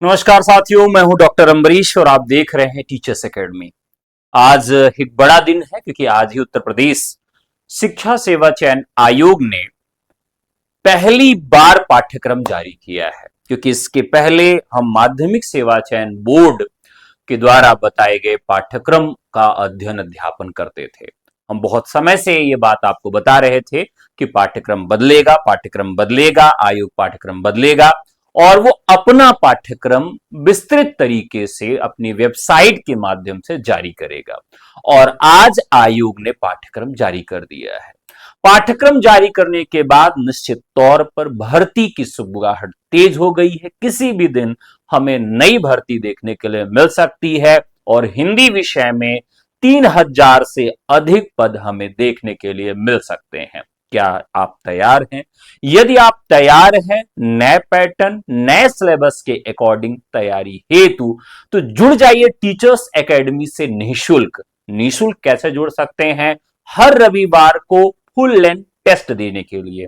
नमस्कार साथियों, मैं हूं डॉक्टर अम्बरीश और आप देख रहे हैं टीचर्स एकेडमी। आज एक बड़ा दिन है क्योंकि आज ही उत्तर प्रदेश शिक्षा सेवा चयन आयोग ने पहली बार पाठ्यक्रम जारी किया है। क्योंकि इसके पहले हम माध्यमिक सेवा चयन बोर्ड के द्वारा बताए गए पाठ्यक्रम का अध्ययन अध्यापन करते थे। हम बहुत समय से ये बात आपको बता रहे थे कि पाठ्यक्रम बदलेगा, पाठ्यक्रम बदलेगा, आयोग पाठ्यक्रम बदलेगा और वो अपना पाठ्यक्रम विस्तृत तरीके से अपनी वेबसाइट के माध्यम से जारी करेगा। और आज आयोग ने पाठ्यक्रम जारी कर दिया है। पाठ्यक्रम जारी करने के बाद निश्चित तौर पर भर्ती की सुगबुगाहट तेज हो गई है। किसी भी दिन हमें नई भर्ती देखने के लिए मिल सकती है और हिंदी विषय में 3000 से अधिक पद हमें देखने के लिए मिल सकते हैं। क्या आप तैयार हैं? यदि आप तैयार हैं नए पैटर्न, नए सिलेबस के अकॉर्डिंग तैयारी हेतु, तो जुड़ जाइए टीचर्स एकेडमी से निःशुल्क। निःशुल्क कैसे जुड़ सकते हैं? हर रविवार को फुल लेंथ टेस्ट देने के लिए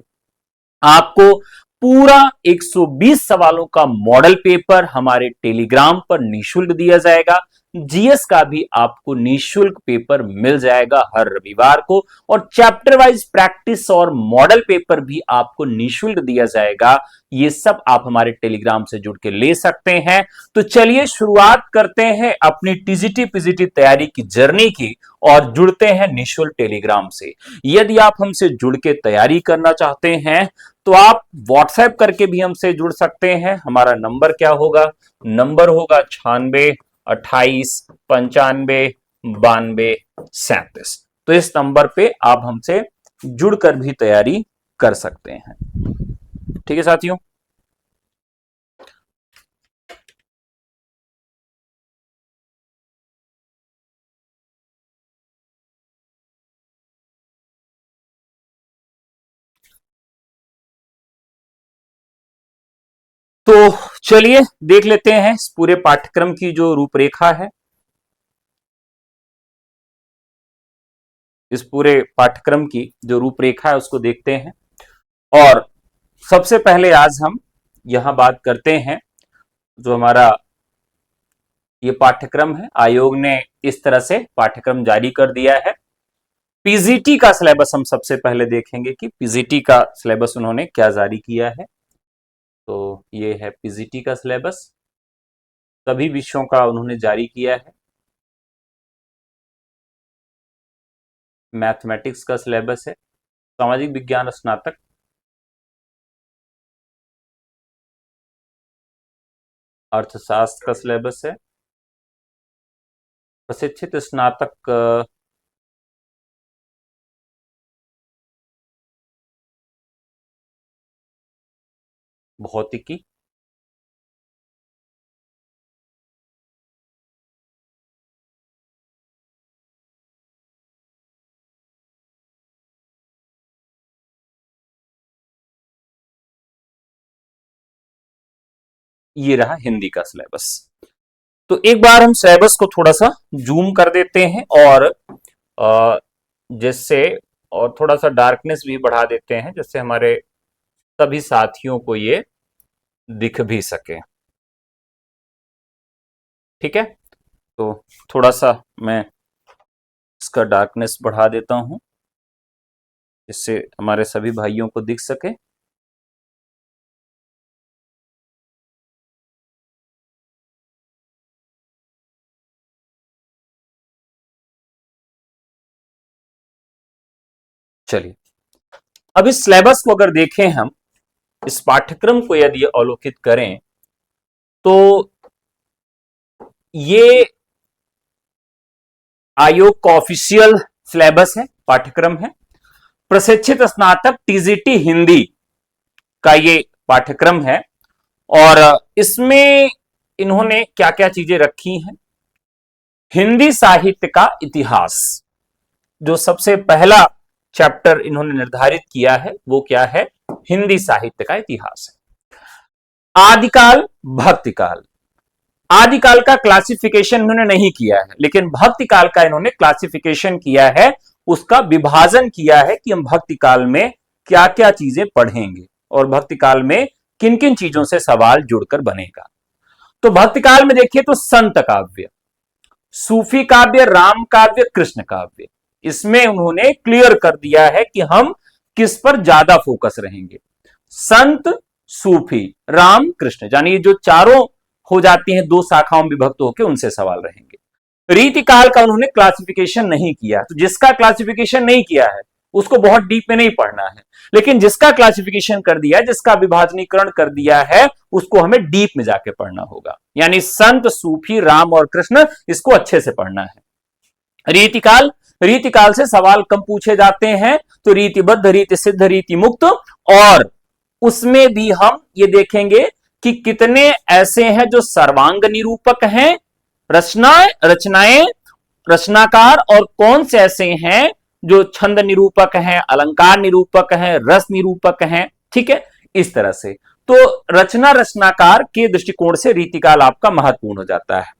आपको पूरा 120 सवालों का मॉडल पेपर हमारे टेलीग्राम पर निःशुल्क दिया जाएगा। जीएस का भी आपको निःशुल्क पेपर मिल जाएगा हर रविवार को, और चैप्टर वाइज प्रैक्टिस और मॉडल पेपर भी आपको निःशुल्क दिया जाएगा। ये सब आप हमारे टेलीग्राम से जुड़ के ले सकते हैं। तो चलिए शुरुआत करते हैं अपनी टीजीटी पीजीटी तैयारी की जर्नी की और जुड़ते हैं निःशुल्क टेलीग्राम से। यदि आप हमसे जुड़ के तैयारी करना चाहते हैं तो आप व्हाट्सएप करके भी हमसे जुड़ सकते हैं। हमारा नंबर क्या होगा? नंबर होगा 96 98 95 92 37। तो इस नंबर पे आप हमसे जुड़कर भी तैयारी कर सकते हैं। ठीक है साथियों। तो चलिए देख लेते हैं इस पूरे पाठ्यक्रम की जो रूपरेखा है। इस पूरे पाठ्यक्रम की जो रूपरेखा है उसको देखते हैं। और सबसे पहले आज हम यहां बात करते हैं जो हमारा ये पाठ्यक्रम है। आयोग ने इस तरह से पाठ्यक्रम जारी कर दिया है। पीजीटी का सिलेबस हम सबसे पहले देखेंगे कि पीजीटी का सिलेबस उन्होंने क्या जारी किया है। तो ये है पीजीटी का सिलेबस, सभी विषयों का उन्होंने जारी किया है। मैथमेटिक्स का सिलेबस है, सामाजिक विज्ञान स्नातक, अर्थशास्त्र का सिलेबस है, प्रशिक्षित स्नातक भौतिकी, ये रहा हिंदी का सिलेबस। तो एक बार हम सिलेबस को थोड़ा सा जूम कर देते हैं और जिससे और थोड़ा सा डार्कनेस भी बढ़ा देते हैं जिससे हमारे सभी साथियों को ये दिख भी सके। ठीक है, तो थोड़ा सा मैं इसका डार्कनेस बढ़ा देता हूं जिससे हमारे सभी भाइयों को दिख सके। चलिए, अब इस सिलेबस को अगर देखें हम, इस पाठ्यक्रम को यदि अवलोकित करें तो ये आयोग का ऑफिशियल सिलेबस है, पाठ्यक्रम है। प्रशिक्षित स्नातक टीजीटी हिंदी का ये पाठ्यक्रम है और इसमें इन्होंने क्या क्या चीजें रखी हैं। हिंदी साहित्य का इतिहास, जो सबसे पहला चैप्टर इन्होंने निर्धारित किया है वो क्या है? हिंदी साहित्य का इतिहास है। आदिकाल, भक्तिकाल। आदिकाल का क्लासिफिकेशन इन्होंने नहीं किया है, लेकिन भक्तिकाल का इन्होंने क्लासिफिकेशन किया है, उसका विभाजन किया है कि हम भक्तिकाल में क्या क्या चीजें पढ़ेंगे और भक्तिकाल में किन किन चीजों से सवाल जुड़कर बनेगा। तो भक्ति काल में देखिए तो संत काव्य, सूफी काव्य, राम काव्य, कृष्ण काव्य, इसमें उन्होंने क्लियर कर दिया है कि हम किस पर ज्यादा फोकस रहेंगे। संत, सूफी, राम, कृष्ण, यानी जो चारों हो जाती हैं, दो शाखाओं में विभक्त होकर उनसे सवाल रहेंगे। रीति काल का उन्होंने क्लासिफिकेशन नहीं किया, तो जिसका क्लासिफिकेशन नहीं किया है उसको बहुत डीप में नहीं पढ़ना है, लेकिन जिसका क्लासिफिकेशन कर दिया है, जिसका विभाजनीकरण कर दिया है, उसको हमें डीप में जाके पढ़ना होगा। यानी संत, सूफी, राम और कृष्ण, इसको अच्छे से पढ़ना है। रीतिकाल, रीतिकाल से सवाल कम पूछे जाते हैं, तो रीतिबद्ध, रीति सिद्ध, रीति मुक्त, और उसमें भी हम ये देखेंगे कि कितने ऐसे हैं जो सर्वांग निरूपक हैं, रचनाएं रचनाकार, और कौन से ऐसे हैं जो छंद निरूपक हैं, अलंकार निरूपक हैं, रस निरूपक हैं। ठीक है, इस तरह से तो रचनाकार के दृष्टिकोण से रीतिकाल आपका महत्वपूर्ण हो जाता है।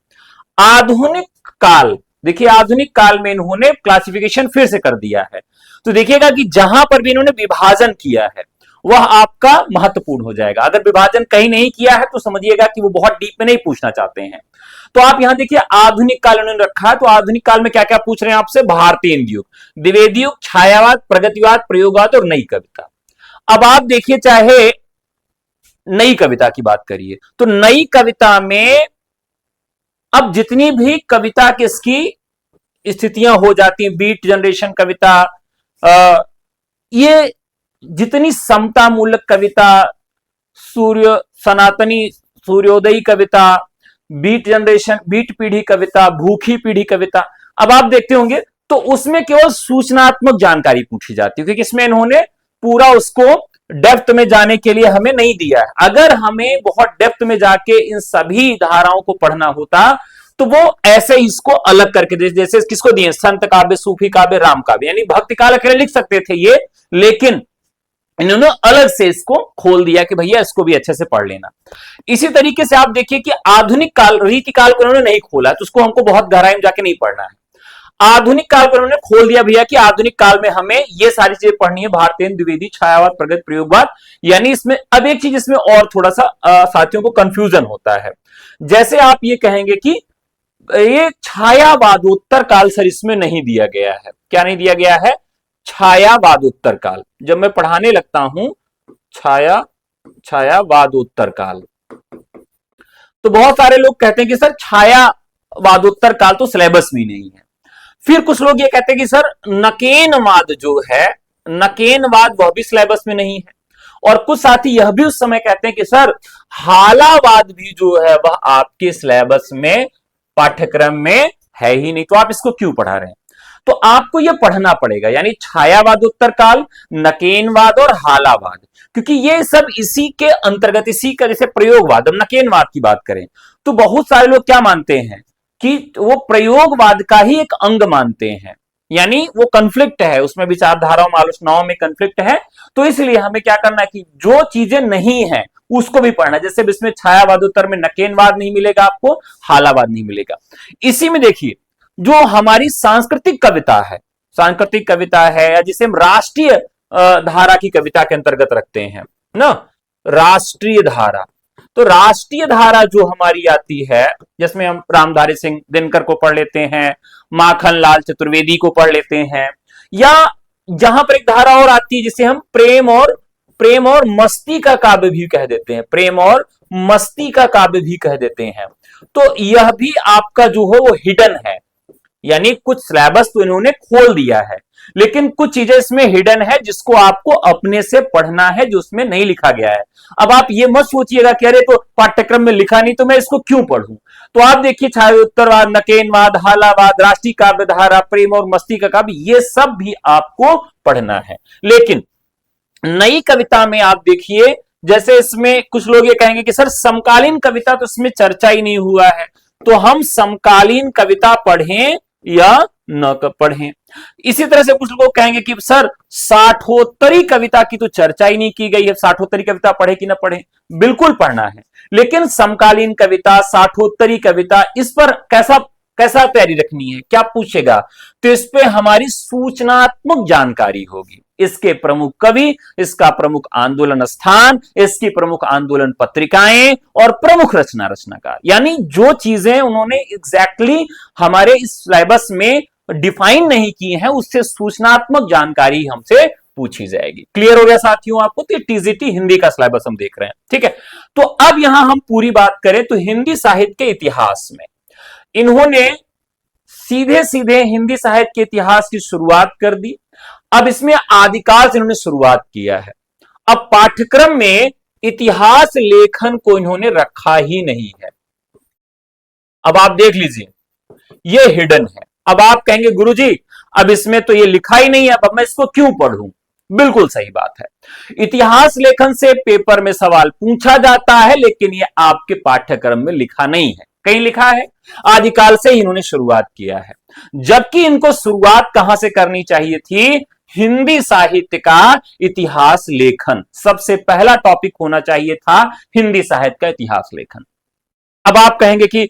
आधुनिक काल, देखिए आधुनिक काल में इन्होंने क्लासिफिकेशन फिर से कर दिया है, तो देखिएगा कि जहां पर भी इन्होंने विभाजन किया है वह आपका महत्वपूर्ण हो जाएगा। अगर विभाजन कहीं नहीं किया है तो समझिएगा कि वो बहुत डीप में नहीं पूछना चाहते हैं। तो आप यहां देखिए आधुनिक काल उन्होंने रखा है, तो आधुनिक काल में क्या क्या पूछ रहे हैं आपसे, भारतीय युग, द्विवेदी युग, छायावाद, प्रगतिवाद, प्रयोगवाद और नई कविता। अब आप देखिए, चाहे नई कविता की बात करिए, तो नई कविता में अब जितनी भी कविता किसकी स्थितियां हो जाती हैं, बीट जनरेशन कविता, ये जितनी समता मूलक कविता, सनातनी सूर्योदयी कविता, बीट जनरेशन, बीट पीढ़ी कविता, भूखी पीढ़ी कविता, अब आप देखते होंगे तो उसमें केवल सूचनात्मक जानकारी पूछी जाती है, क्योंकि इसमें इन्होंने पूरा उसको डेप्थ में जाने के लिए हमें नहीं दिया है। अगर हमें बहुत डेप्थ में जाके इन सभी धाराओं को पढ़ना होता तो वो ऐसे इसको अलग करके, जैसे किसको दिए, संत काव्य, सूफी काव्य, राम काव्य, यानी भक्ति काल अकेले लिख सकते थे ये, लेकिन इन्होंने अलग से इसको खोल दिया कि भैया इसको भी अच्छे से पढ़ लेना। इसी तरीके से आप देखिए कि आधुनिक काल, रीति काल को उन्होंने नहीं खोला, तो उसको हमको बहुत गहराई में जाके नहीं पढ़ना है। आधुनिक काल को उन्होंने खोल दिया भैया कि आधुनिक काल में हमें ये सारी चीजें पढ़नी है, भारतीय, द्विवेदी, छायावाद, प्रगति, प्रयोगवाद। यानी इसमें अब एक चीज इसमें और थोड़ा सा साथियों को कंफ्यूजन होता है, जैसे आप ये कहेंगे कि ये छायावादोत्तर काल सर इसमें नहीं दिया गया है। क्या नहीं दिया गया है? छायावादोत्तर काल। जब मैं पढ़ाने लगता हूं छायावादोत्तर काल, तो बहुत सारे लोग कहते हैं कि सर छायावादोत्तर काल तो सिलेबस में नहीं है। फिर कुछ लोग ये कहते हैं कि सर नकेनवाद जो है, नकेनवाद वह भी सिलेबस में नहीं है। और कुछ साथी यह भी उस समय कहते हैं कि सर हालावाद भी जो है वह आपके सिलेबस में, पाठ्यक्रम में है ही नहीं, तो आप इसको क्यों पढ़ा रहे हैं? तो आपको यह पढ़ना पड़ेगा, यानी छायावादोत्तर काल, नकेनवाद और हालावाद, क्योंकि ये सब इसी के अंतर्गत, इसी का, जैसे प्रयोगवाद, हम नकेनवाद की बात करें तो बहुत सारे लोग क्या मानते हैं कि वो प्रयोगवाद का ही एक अंग मानते हैं, यानी वो कन्फ्लिक्ट है, उसमें विचारधाराओं में, आलोचनाओं में कन्फ्लिक्ट है। तो इसलिए हमें क्या करना है कि जो चीजें नहीं है उसको भी पढ़ना। जैसे इसमें छायावादोत्तर में नकेनवाद नहीं मिलेगा आपको, हालावाद नहीं मिलेगा। इसी में देखिए जो हमारी सांस्कृतिक कविता है, सांस्कृतिक कविता है, या जिसे हम राष्ट्रीय धारा की कविता के अंतर्गत रखते हैं ना, राष्ट्रीय धारा, तो राष्ट्रीय धारा जो हमारी आती है, जिसमें हम रामधारी सिंह दिनकर को पढ़ लेते हैं, माखन लाल चतुर्वेदी को पढ़ लेते हैं, या जहां पर एक धारा और आती है जिसे हम प्रेम और मस्ती का काव्य भी कह देते हैं, प्रेम और मस्ती का काव्य भी कह देते हैं। तो यह भी आपका जो है वो हिडन है, यानी कुछ सिलेबस तो इन्होंने खोल दिया है, लेकिन कुछ चीजें इसमें हिडन है जिसको आपको अपने से पढ़ना है, जो उसमें नहीं लिखा गया है। अब आप ये मत सोचिएगा कि अरे तो पाठ्यक्रम में लिखा नहीं तो मैं इसको क्यों पढ़ूं। तो आप देखिए छायोत्तरवाद, नकेनवाद, हालावाद, राष्ट्रीय काव्य धारा, प्रेम और मस्ती का काव्य, ये सब भी आपको पढ़ना है। लेकिन नई कविता में आप देखिए, जैसे इसमें कुछ लोग ये कहेंगे कि सर समकालीन कविता तो इसमें चर्चा ही नहीं हुआ है, तो हम समकालीन कविता पढ़ें या न पढ़ें। इसी तरह से कुछ लोग कहेंगे कि सर साठोत्तरी कविता की तो चर्चा ही नहीं की गई है, साठोत्तरी कविता पढ़े कि ना पढ़े? बिल्कुल पढ़ना है, लेकिन समकालीन कविता, साठोत्तरी कविता, इस पर कैसा तैयारी रखनी है, क्या पूछेगा? तो इस पे हमारी सूचनात्मक जानकारी होगी, इसके प्रमुख कवि, इसका प्रमुख आंदोलन स्थान, इसकी प्रमुख आंदोलन पत्रिकाएं और प्रमुख रचनाकार, यानी जो चीजें उन्होंने एग्जैक्टली हमारे इस सिलेबस में डिफाइन नहीं की हैं, उससे सूचनात्मक जानकारी हमसे पूछी जाएगी। क्लियर हो गया साथियों आपको? तो टीजीटी हिंदी का सिलेबस हम देख रहे हैं, ठीक है। तो अब यहां हम पूरी बात करें तो हिंदी साहित्य के इतिहास में इन्होंने सीधे सीधे हिंदी साहित्य के इतिहास की शुरुआत कर दी। अब इसमें आदिकाल से इन्होंने शुरुआत किया है। अब पाठ्यक्रम में इतिहास लेखन को इन्होंने रखा ही नहीं है। अब आप देख लीजिए, ये हिडन है। अब आप कहेंगे गुरुजी अब इसमें तो ये लिखा ही नहीं है, अब मैं इसको क्यों पढ़ूं? बिल्कुल सही बात है। इतिहास लेखन से पेपर में सवाल पूछा जाता है, लेकिन ये आपके पाठ्यक्रम में लिखा नहीं है। कहीं लिखा है? आदिकाल से ही इन्होंने शुरुआत किया है, जबकि इनको शुरुआत कहां से करनी चाहिए थी? हिंदी साहित्य का इतिहास लेखन, सबसे पहला टॉपिक होना चाहिए था हिंदी साहित्य का इतिहास लेखन। अब आप कहेंगे कि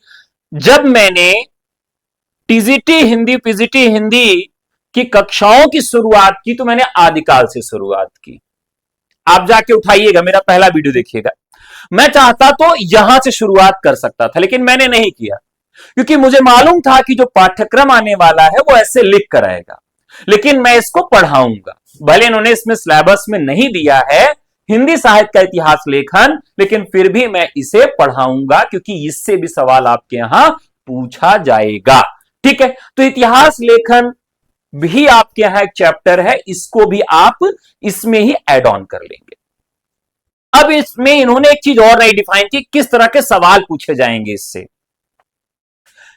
जब मैंने टीजीटी हिंदी, पीजीटी हिंदी की कक्षाओं की शुरुआत की तो मैंने आदिकाल से शुरुआत की। आप जाके उठाइएगा, मेरा पहला वीडियो देखिएगा। मैं चाहता तो यहां से शुरुआत कर सकता था, लेकिन मैंने नहीं किया, क्योंकि मुझे मालूम था कि जो पाठ्यक्रम आने वाला है वो ऐसे लिख कर आएगा, लेकिन मैं इसको पढ़ाऊंगा। भले इन्होंने इसमें सिलेबस में नहीं दिया है हिंदी साहित्य का इतिहास लेखन, लेकिन फिर भी मैं इसे पढ़ाऊंगा, क्योंकि इससे भी सवाल आपके यहां पूछा जाएगा, ठीक है। तो इतिहास लेखन भी आपके यहां एक चैप्टर है, इसको भी आप इसमें ही ऐड ऑन कर लेंगे। अब इसमें इन्होंने एक चीज और नई डिफाइन की, किस तरह के सवाल पूछे जाएंगे इससे।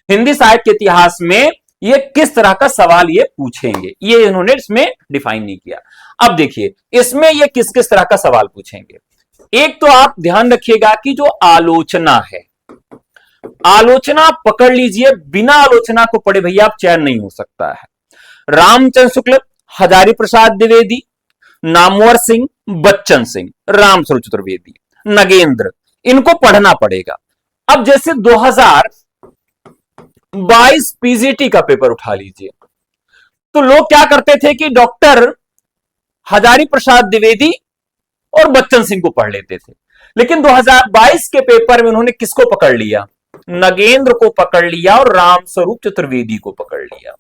हिंदी साहित्य के इतिहास में ये किस तरह का सवाल ये पूछेंगे, ये इन्होंने इसमें डिफाइन नहीं किया। अब देखिए इसमें ये किस किस तरह का सवाल पूछेंगे। एक तो आप ध्यान रखिएगा कि जो आलोचना है, आलोचना पकड़ लीजिए, बिना आलोचना को पढ़े भैया आप चैन नहीं हो सकता है। रामचंद्र शुक्ल, हजारी प्रसाद द्विवेदी, नामवर सिंह, बच्चन सिंह, रामस्वरूप चतुर्वेदी, नगेंद्र, इनको पढ़ना पड़ेगा। अब जैसे 2022 पीजीटी का पेपर उठा लीजिए, तो लोग क्या करते थे कि डॉक्टर हजारी प्रसाद द्विवेदी और बच्चन सिंह को पढ़ लेते थे, लेकिन 2022 के पेपर में उन्होंने किसको पकड़ लिया? नगेंद्र को पकड़ लिया और रामस्वरूप चतुर्वेदी को पकड़ लिया।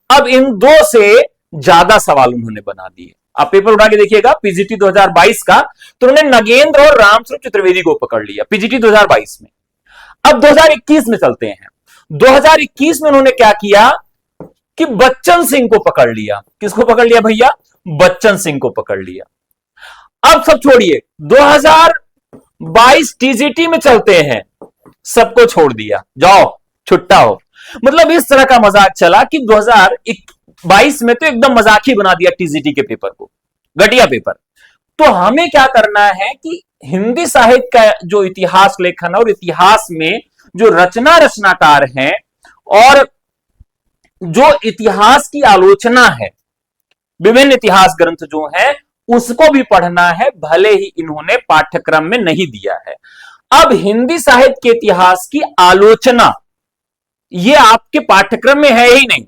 अब इन दो से ज्यादा सवाल उन्होंने बना दिए। आप पेपर उठा के देखिएगा पीजीटी 2022 का, तो उन्होंने नगेंद्र और रामस्वरूप चतुर्वेदी को पकड़ लिया पीजीटी 2022 में। अब 2021 में चलते हैं। 2021 में उन्होंने क्या किया कि बच्चन सिंह को पकड़ लिया। किसको पकड़ लिया भैया? बच्चन सिंह को पकड़ लिया। अब सब छोड़िए, 2022 टीजीटी में चलते हैं, सबको छोड़ दिया, जाओ छुट्टा हो। मतलब इस तरह का मजाक चला कि 2022 में तो एकदम मजाक ही बना दिया टीजीटी के पेपर को, घटिया पेपर। तो हमें क्या करना है कि हिंदी साहित्य का जो इतिहास लेखन और इतिहास में जो रचनाकार हैं और जो इतिहास की आलोचना है, विभिन्न इतिहास ग्रंथ जो है उसको भी पढ़ना है, भले ही इन्होंने पाठ्यक्रम में नहीं दिया है। अब हिंदी साहित्य के इतिहास की आलोचना ये आपके पाठ्यक्रम में है ही नहीं,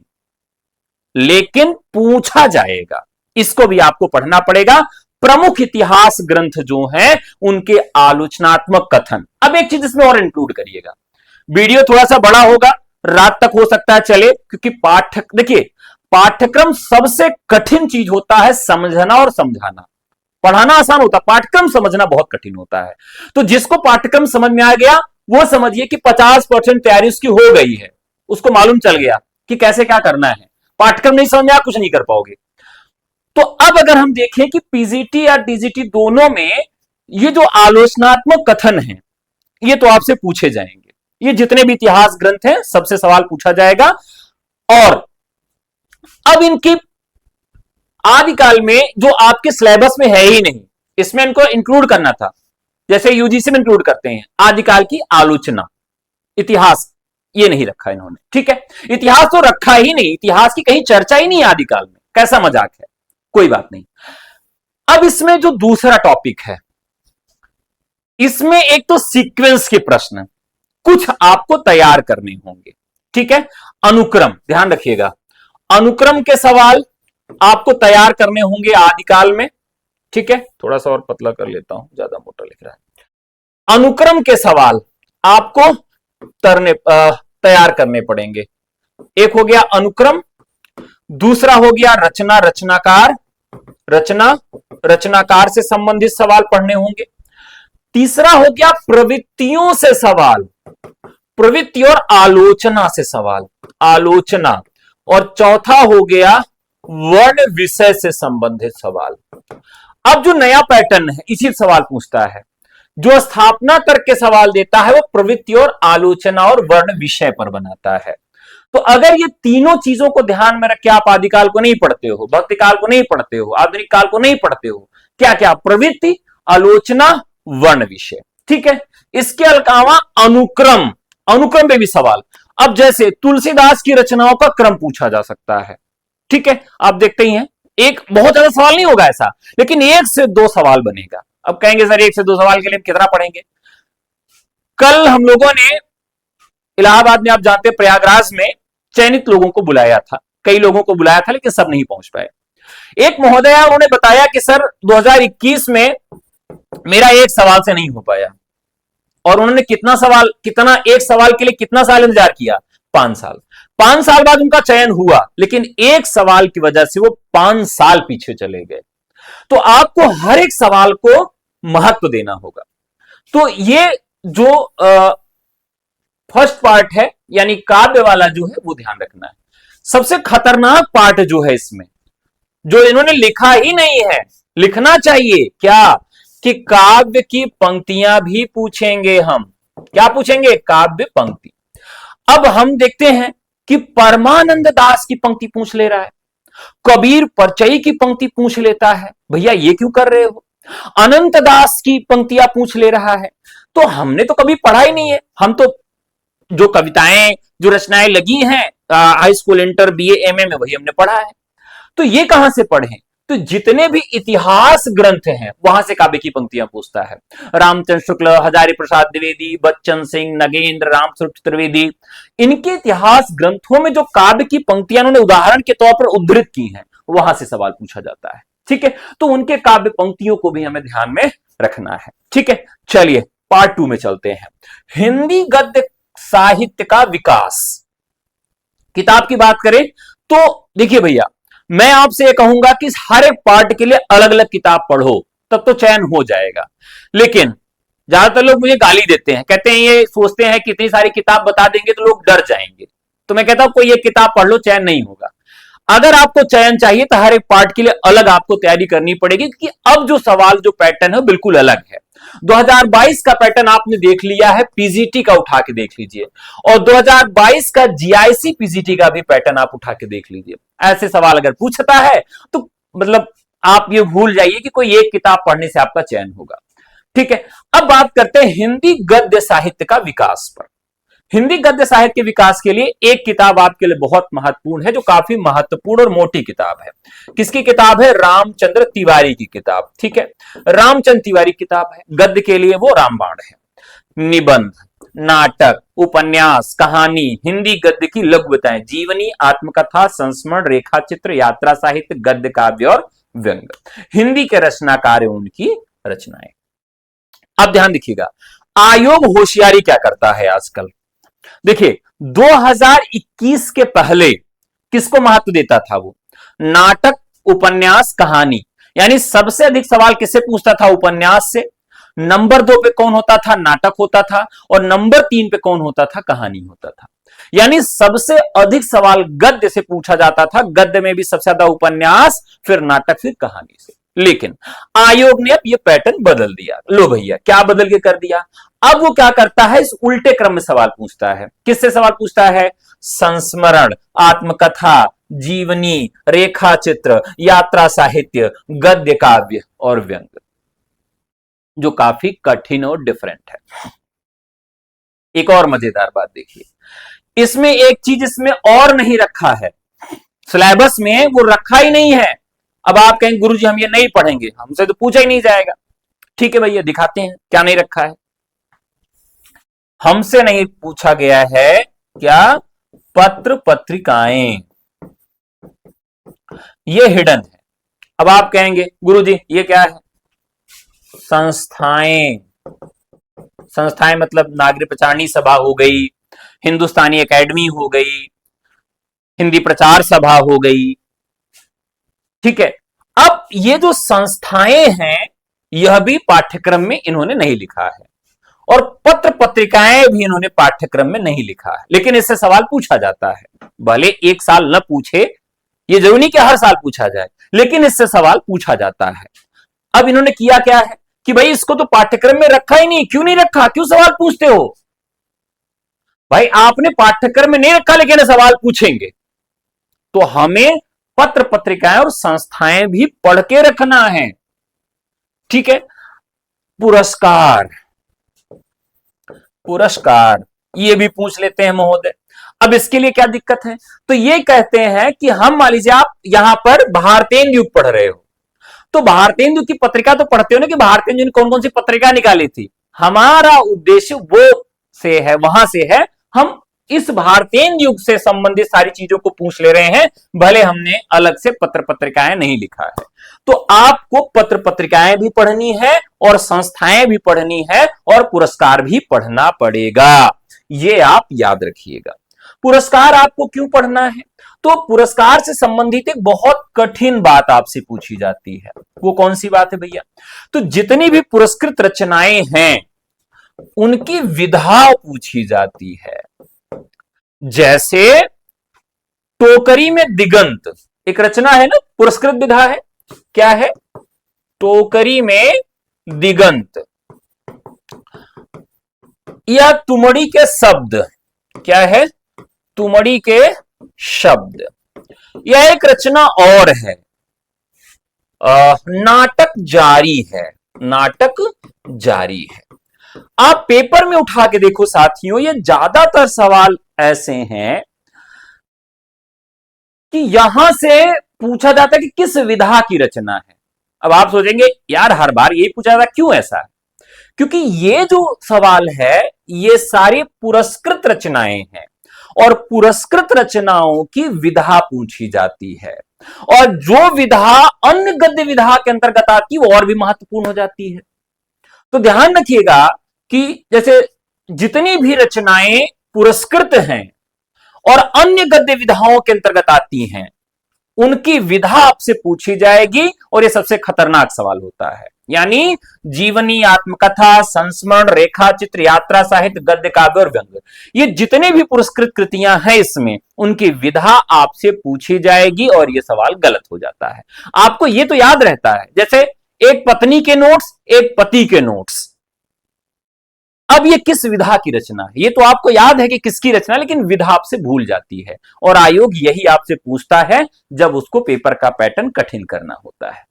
लेकिन पूछा जाएगा, इसको भी आपको पढ़ना पड़ेगा। प्रमुख इतिहास ग्रंथ जो हैं उनके आलोचनात्मक कथन। अब एक चीज इसमें और इंक्लूड करिएगा, वीडियो थोड़ा सा बड़ा होगा, रात तक हो सकता है चले, क्योंकि देखिए पाठ्यक्रम सबसे कठिन चीज होता है समझना और समझाना। पढ़ाना आसान होता है, पाठ्यक्रम समझना बहुत कठिन होता है। तो जिसको पाठ्यक्रम समझ में आ गया वो समझिए कि 50% तैयारी उसकी हो गई है, उसको मालूम चल गया कि कैसे क्या करना है। पाठ्यक्रम नहीं समझ में आया, कुछ नहीं कर पाओगे। तो अब अगर हम देखें कि पीजीटी या टीजीटी दोनों में ये जो आलोचनात्मक कथन है ये तो आपसे पूछे जाएंगे। ये जितने भी इतिहास ग्रंथ हैं सबसे सवाल पूछा जाएगा। और अब इनकी आदिकाल में जो आपके सिलेबस में है ही नहीं, इसमें इनको इंक्लूड करना था, जैसे यूजीसी में इंक्लूड करते हैं आदिकाल की आलोचना, इतिहास ये नहीं रखा इन्होंने, ठीक है। इतिहास तो रखा ही नहीं, इतिहास की कहीं चर्चा ही नहीं आदिकाल में, कैसा मजाक है, कोई बात नहीं। अब इसमें जो दूसरा टॉपिक है, इसमें एक तो सीक्वेंस के प्रश्न कुछ आपको तैयार करने होंगे, ठीक है। अनुक्रम, ध्यान रखिएगा, अनुक्रम के सवाल, आपको तैयार करने होंगे आदिकाल में। ठीक है, थोड़ा सा और पतला कर लेता हूं, ज्यादा मोटा लिख रहा है। अनुक्रम के सवाल आपको तैयार करने पड़ेंगे। एक हो गया अनुक्रम, दूसरा हो गया रचना, रचनाकार, रचना रचनाकार से संबंधित सवाल पढ़ने होंगे। तीसरा हो गया प्रवृत्तियों से सवाल, प्रवृत्ति और आलोचना से सवाल, आलोचना। और चौथा हो गया वर्ण विषय से संबंधित सवाल। अब जो नया पैटर्न है इसी सवाल पूछता है। जो स्थापना तर्क के सवाल देता है वो प्रवृत्ति और आलोचना और वर्ण विषय पर बनाता है। तो अगर ये तीनों चीजों को ध्यान में रख के आप आदिकाल को नहीं पढ़ते हो, भक्ति काल को नहीं पढ़ते हो, आधुनिक काल को नहीं पढ़ते हो, क्या क्या, प्रवृत्ति, आलोचना, वर्ण विषय। ठीक है, इसके अलावा अनुक्रम, अनुक्रम में भी सवाल। अब जैसे तुलसीदास की रचनाओं का क्रम पूछा जा सकता है। ठीक है, आप देखते ही हैं, एक बहुत ज्यादा सवाल नहीं होगा ऐसा, लेकिन 1 से 2 सवाल बनेगा। अब कहेंगे सर 1 से 2 सवाल के लिए कितना पढ़ेंगे। कल हम लोगों ने इलाहाबाद में, आप जानते हैं, प्रयागराज में चयनित लोगों को बुलाया था, कई लोगों को बुलाया था, लेकिन सब नहीं पहुंच पाए। एक महोदया उन्होंने बताया कि सर 2021 में मेरा एक सवाल से नहीं हो पाया। और उन्होंने कितना एक सवाल के लिए कितना साल इंतजार किया, 5 साल। 5 साल बाद उनका चयन हुआ, लेकिन एक सवाल की वजह से वो 5 साल पीछे चले गए। तो आपको हर एक सवाल को महत्व देना होगा। तो ये जो फर्स्ट पार्ट है, यानी काव्य वाला जो है वो ध्यान रखना है। सबसे खतरनाक पार्ट जो है इसमें, जो इन्होंने लिखा ही नहीं है, लिखना चाहिए क्या, कि काव्य की पंक्तियां भी पूछेंगे हम। क्या पूछेंगे, काव्य पंक्ति। अब हम देखते हैं कि परमानंद दास की पंक्ति पूछ ले रहा है, कबीर परचई की पंक्ति पूछ लेता है, भैया ये क्यों कर रहे हो। अनंत दास की पंक्तियां पूछ ले रहा है। तो हमने तो कभी पढ़ा ही नहीं है, हम तो जो कविताएं, जो रचनाएं लगी हैं high school, inter, BA, MA में, वही हमने पढ़ा है। तो ये कहां से पढ़े, तो जितने भी इतिहास ग्रंथ हैं वहां से काव्य की पंक्तियां पूछता है। रामचंद्र शुक्ल, हजारी प्रसाद द्विवेदी, बच्चन सिंह, नगेंद्र, रामस्वरूप चतुर्वेदी, इनके इतिहास ग्रंथों में जो काव्य की पंक्तियां उन्होंने उदाहरण के तौर पर उद्धृत की हैं, वहां से सवाल पूछा जाता है। ठीक है, तो उनके काव्य पंक्तियों को भी हमें ध्यान में रखना है। ठीक है, चलिए पार्ट 2 में चलते हैं। हिंदी गद्य साहित्य का विकास, किताब की बात करें तो देखिए भैया, मैं आपसे ये कहूंगा कि हर एक पार्ट के लिए अलग अलग किताब पढ़ो, तब तो चयन हो जाएगा। लेकिन ज्यादातर लोग मुझे गाली देते हैं, कहते हैं, ये सोचते हैं कि इतनी सारी किताब बता देंगे तो लोग डर जाएंगे। तो मैं कहता हूं कोई एक किताब पढ़ लो, चयन नहीं होगा। अगर आपको चयन चाहिए तो हर एक पार्ट के लिए अलग आपको तैयारी करनी पड़ेगी, क्योंकि अब जो सवाल, जो पैटर्न है बिल्कुल अलग है। 2022 का पैटर्न आपने देख लिया है, पीजीटी का उठा के देख लीजिए, और 2022 का जीआईसी पीजीटी का भी पैटर्न आप उठा के देख लीजिए। ऐसे सवाल अगर पूछता है तो मतलब आप ये भूल जाइए कि कोई एक किताब पढ़ने से आपका चयन होगा। ठीक है, अब बात करते हैं हिंदी गद्य साहित्य का विकास पर। हिंदी गद्य साहित्य के विकास के लिए एक किताब आपके लिए बहुत महत्वपूर्ण है, जो काफी महत्वपूर्ण और मोटी किताब है। किसकी किताब है, रामचंद्र तिवारी की किताब। ठीक है, रामचंद्र तिवारी किताब है, गद्य के लिए वो रामबाण है। निबंध, नाटक, उपन्यास, कहानी, हिंदी गद्य की लघुकथाएं, जीवनी, आत्मकथा, संस्मरण, रेखा चित्र, यात्रा साहित्य, गद्य काव्य और व्यंग, हिंदी के रचनाकार उनकी रचनाएं। अब ध्यान देखिएगा, आयोग होशियारी क्या करता है आजकल। देखिए 2021 के पहले किसको महत्व देता था, वो नाटक, उपन्यास, कहानी, यानी सबसे अधिक सवाल किससे पूछता था, उपन्यास से। नंबर 2 पे कौन होता था, नाटक होता था, और नंबर 3 पे कौन होता था, कहानी होता था। यानी सबसे अधिक सवाल गद्य से पूछा जाता था, गद्य में भी सबसे ज्यादा उपन्यास, फिर नाटक, फिर कहानी से। लेकिन आयोग ने अब ये पैटर्न बदल दिया। लो भैया, क्या बदल के कर दिया, अब वो क्या करता है, इस उल्टे क्रम में सवाल पूछता है। किससे सवाल पूछता है, संस्मरण, आत्मकथा, जीवनी, रेखा चित्र, यात्रा साहित्य, गद्य काव्य और व्यंग, जो काफी कठिन और डिफरेंट है। एक और मजेदार बात देखिए, इसमें एक चीज इसमें और नहीं रखा है, सिलेबस में वो रखा ही नहीं है। अब आप कहेंगे गुरुजी हम ये नहीं पढ़ेंगे, हमसे तो पूछा ही नहीं जाएगा। ठीक है भैया, दिखाते हैं क्या नहीं रखा है। हमसे नहीं पूछा गया है क्या, पत्र पत्रिकाएं, ये हिडन है। अब आप कहेंगे गुरुजी ये क्या है? संस्थाएं। संस्थाएं मतलब नागरिक प्रचारणी सभा हो गई, हिंदुस्तानी एकेडमी हो गई, हिंदी प्रचार सभा हो गई। ठीक है। अब ये जो संस्थाएं हैं यह भी पाठ्यक्रम में इन्होंने नहीं लिखा है, और पत्र पत्रिकाएं भी इन्होंने पाठ्यक्रम में नहीं लिखा है, लेकिन इससे सवाल पूछा जाता है। भले एक साल न पूछे, ये जरूरी नहीं कि हर साल पूछा जाए, लेकिन इससे सवाल पूछा जाता है। अब इन्होंने किया क्या है कि भाई इसको तो पाठ्यक्रम में रखा ही नहीं, क्यों नहीं रखा, क्यों सवाल पूछते हो? भाई आपने पाठ्यक्रम में नहीं रखा लेकिन सवाल पूछेंगे, तो हमें पत्र पत्रिकाएं और संस्थाएं भी पढ़ के रखना है। ठीक है। पुरस्कार, पुरस्कार ये भी पूछ लेते हैं महोदय। अब इसके लिए क्या दिक्कत है? तो ये कहते हैं कि हम मान लीजिए आप यहां पर भारतेंदु पढ़ रहे हो, तो भारतेंदु की पत्रिका तो पढ़ते हो ना कि भारतेंदु ने कौन कौन सी पत्रिका निकाली थी। हमारा उद्देश्य वो से है, वहां से है, हम इस भारतेंदु युग से संबंधित सारी चीजों को पूछ ले रहे हैं, भले हमने अलग से पत्र पत्रिकाएं नहीं लिखा है। तो आपको पत्र पत्रिकाएं भी पढ़नी है और संस्थाएं भी पढ़नी है और पुरस्कार भी पढ़ना पड़ेगा, ये आप याद रखिएगा। पुरस्कार आपको क्यों पढ़ना है? तो पुरस्कार से संबंधित एक बहुत कठिन बात आपसे पूछी जाती है। वो कौन सी बात है भैया? तो जितनी भी पुरस्कृत रचनाएं हैं उनकी विधा पूछी जाती है। जैसे टोकरी में दिगंत एक रचना है ना, पुरस्कृत विधा है। क्या है? टोकरी में दिगंत, या तुमड़ी के शब्द। क्या है? तुमड़ी के शब्द। यह एक रचना और है। नाटक जारी है, नाटक जारी है। आप पेपर में उठा के देखो साथियों, ये ज्यादातर सवाल ऐसे हैं कि यहां से पूछा जाता है कि किस विधा की रचना है। अब आप सोचेंगे यार हर बार यही पूछा जाता है, क्यों ऐसा है? क्योंकि ये जो सवाल है ये सारी पुरस्कृत रचनाएं हैं, और पुरस्कृत रचनाओं की विधा पूछी जाती है, और जो विधा अन्य गद्य विधा के अंतर्गत आती है वो और भी महत्वपूर्ण हो जाती है। तो ध्यान रखिएगा कि जैसे जितनी भी रचनाएं पुरस्कृत हैं और अन्य गद्य विधाओं के अंतर्गत आती हैं उनकी विधा आपसे पूछी जाएगी, और यह सबसे खतरनाक सवाल होता है। यानी जीवनी, आत्मकथा, संस्मरण, रेखा चित्र, यात्रा साहित्य, गद्य काव्य और व्यंग्य, ये जितने भी पुरस्कृत कृतियां हैं इसमें उनकी विधा आपसे पूछी जाएगी, और यह सवाल गलत हो जाता है। आपको यह तो याद रहता है, जैसे एक पत्नी के नोट्स, एक पति के नोट्स। अब ये किस विधा की रचना है? ये तो आपको याद है कि किसकी रचना, लेकिन विधा आपसे भूल जाती है, और आयोग यही आपसे पूछता है जब उसको पेपर का पैटर्न कठिन करना होता है।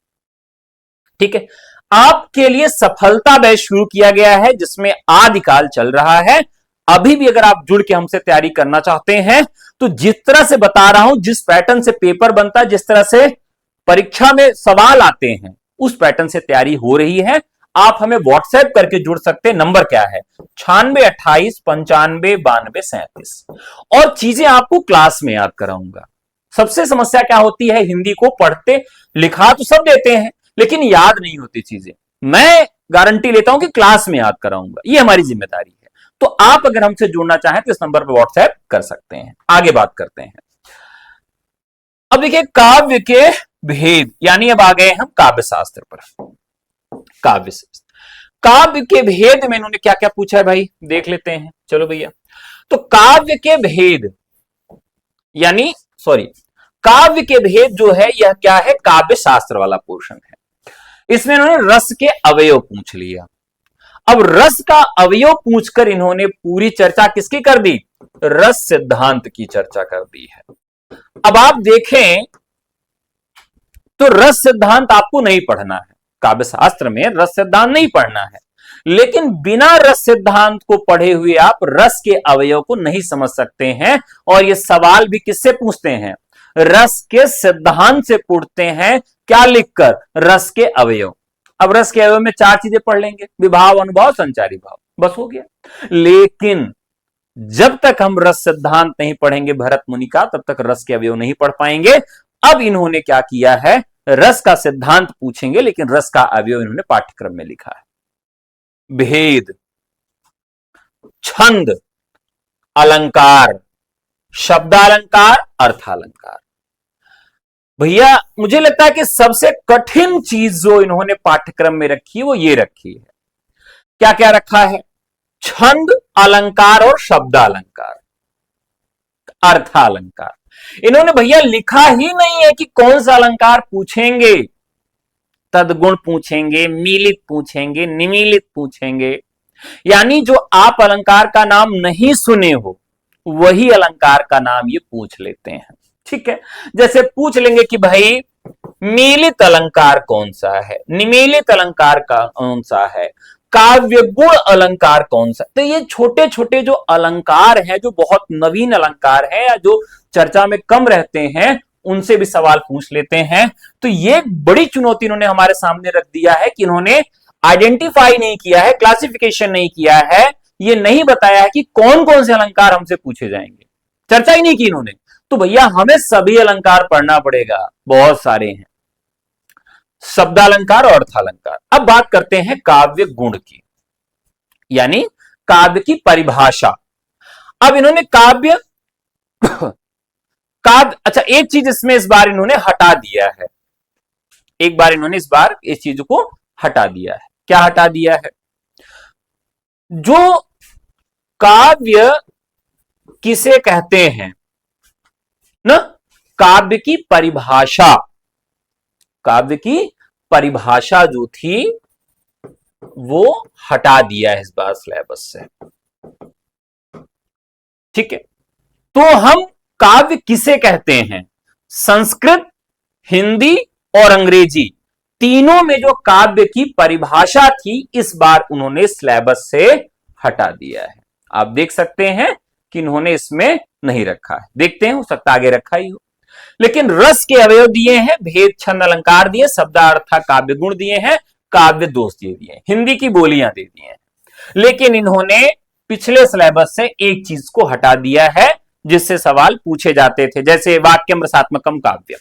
ठीक है। आपके लिए सफलता बैच शुरू किया गया है जिसमें आदिकाल चल रहा है। अभी भी अगर आप जुड़ के हमसे तैयारी करना चाहते हैं तो जिस तरह से बता रहा हूं, जिस पैटर्न से पेपर बनता है, जिस तरह से परीक्षा में सवाल आते हैं, उस पैटर्न से तैयारी हो रही है। आप हमें व्हाट्सएप करके जुड़ सकते हैं। नंबर क्या है? 9628959237। और चीजें आपको क्लास में याद कराऊंगा। सबसे समस्या क्या होती है, हिंदी को पढ़ते लिखा तो सब देते हैं लेकिन याद नहीं होती चीजें। मैं गारंटी लेता हूं कि क्लास में याद कराऊंगा, ये हमारी जिम्मेदारी है। तो आप अगर हमसे जुड़ना चाहें तो इस नंबर पर व्हाट्सएप कर सकते हैं। आगे बात करते हैं। अब देखिए काव्य के भेद, यानी अब आ गए हम काव्य शास्त्र पर। काव्य काव्य के भेद में इन्होंने क्या क्या पूछा है भाई, देख लेते हैं। चलो भैया, तो काव्य के भेद यानी काव्य के भेद जो है यह क्या है? काव्य शास्त्र वाला पोर्शन है। इसमें इन्होंने रस के अवयव पूछ लिया। अब रस का अवयव पूछकर इन्होंने पूरी चर्चा किसकी कर दी? रस सिद्धांत की चर्चा कर दी है। अब आप देखें तो रस सिद्धांत आपको नहीं पढ़ना है, काव्य शास्त्र में रस सिद्धांत नहीं पढ़ना है, लेकिन बिना रस सिद्धांत को पढ़े हुए आप रस के अवयव को नहीं समझ सकते हैं। और ये सवाल भी किससे पूछते हैं? रस के सिद्धांत से पूछते हैं। क्या लिखकर? रस के अवयव। अब रस के अवयव में 4 चीजें पढ़ लेंगे, विभाव, अनुभाव, संचारी भाव, बस हो गया। लेकिन जब तक हम रस सिद्धांत नहीं पढ़ेंगे भरत मुनि का, तब तक रस के अवयव नहीं पढ़ पाएंगे। अब इन्होंने क्या किया है, रस का सिद्धांत पूछेंगे, लेकिन रस का अवयव इन्होंने पाठ्यक्रम में लिखा है। भेद, छंद, अलंकार, शब्दालंकार, अर्थालंकार। भैया मुझे लगता है कि सबसे कठिन चीज जो इन्होंने पाठ्यक्रम में रखी है वो ये रखी है। क्या क्या रखा है? छंद, अलंकार और शब्दालंकार, अर्थालंकार। इन्होंने भैया लिखा ही नहीं है कि कौन सा अलंकार पूछेंगे। तदगुण पूछेंगे, मीलित पूछेंगे, निमीलित पूछेंगे, यानी जो आप अलंकार का नाम नहीं सुने हो वही अलंकार का नाम ये पूछ लेते हैं। ठीक है, जैसे पूछ लेंगे कि भाई मीलित अलंकार कौन सा है, निमीलित अलंकार का कौन सा है, काव्य गुण अलंकार कौन सा। तो ये छोटे छोटे जो अलंकार हैं, जो बहुत नवीन अलंकार हैं या जो चर्चा में कम रहते हैं, उनसे भी सवाल पूछ लेते हैं। तो ये बड़ी चुनौती इन्होंने हमारे सामने रख दिया है कि इन्होंने आइडेंटिफाई नहीं किया है, क्लासिफिकेशन नहीं किया है, ये नहीं बताया है कि कौन कौन से अलंकार हमसे पूछे जाएंगे, चर्चा ही नहीं की इन्होंने। तो भैया हमें सभी अलंकार पढ़ना पड़ेगा, बहुत सारे हैं, शब्दालंकार और अर्थालंकार। अब बात करते हैं काव्य गुण की, यानी काव्य की परिभाषा। अब इन्होंने काव्य अच्छा एक चीज इसमें इस बार इन्होंने हटा दिया है, एक बार इन्होंने इस बार इस चीज को हटा दिया है। क्या हटा दिया है? जो काव्य किसे कहते हैं ना, काव्य की परिभाषा, काव्य की परिभाषा जो थी वो हटा दिया है इस बार सिलेबस से। ठीक है, तो हम काव्य किसे कहते हैं? संस्कृत, हिंदी और अंग्रेजी तीनों में जो काव्य की परिभाषा थी इस बार उन्होंने सिलेबस से हटा दिया है। आप देख सकते हैं कि इन्होंने इसमें नहीं रखा है, देखते हैं हो सकता आगे रखा ही हो। लेकिन रस के अवयव दिए हैं, भेद, छंद, अलंकार दिए, शब्दार्थ, काव्य गुण दिए हैं, काव्य दोष दिए हैं, हिंदी की बोलियां दे दी हैं। लेकिन इन्होंने पिछले सिलेबस से एक चीज को हटा दिया है जिससे सवाल पूछे जाते थे, जैसे वाक्यम रसात्मकम काव्यम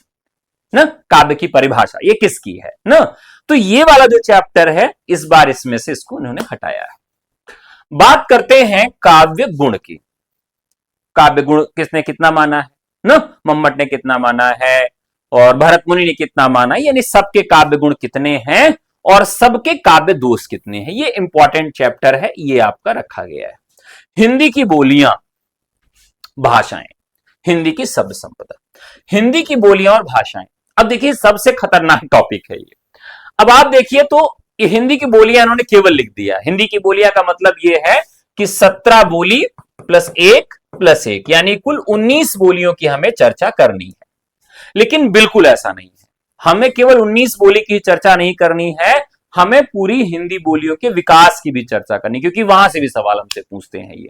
ना, काव्य की परिभाषा ये किसकी है ना। तो ये वाला जो चैप्टर है इस बार इसमें से इसको इन्होंने हटाया है। बात करते हैं काव्य गुण की। काव्य गुण किसने कितना माना है ना, मम्मट ने कितना माना है और भरत मुनि ने कितना माना, यानी सबके काव्य गुण कितने हैं और सबके काव्य दोष कितने हैं, ये इंपॉर्टेंट चैप्टर है, ये आपका रखा गया है। हिंदी की बोलियां, भाषाएं, हिंदी की शब्द संपदा, हिंदी की बोलियां और भाषाएं। अब देखिए सबसे खतरनाक टॉपिक है ये। अब आप देखिए तो ये हिंदी की बोलियां इन्होंने केवल लिख दिया। हिंदी की बोलियां का मतलब ये है कि 17 बोली प्लस 1 प्लस 1 यानी कुल 19 बोलियों की हमें चर्चा करनी है। लेकिन बिल्कुल ऐसा नहीं है, हमें केवल 19 बोली की चर्चा नहीं करनी है, हमें पूरी हिंदी बोलियों के विकास की भी चर्चा करनी, क्योंकि वहां से भी सवाल हमसे पूछते हैं ये।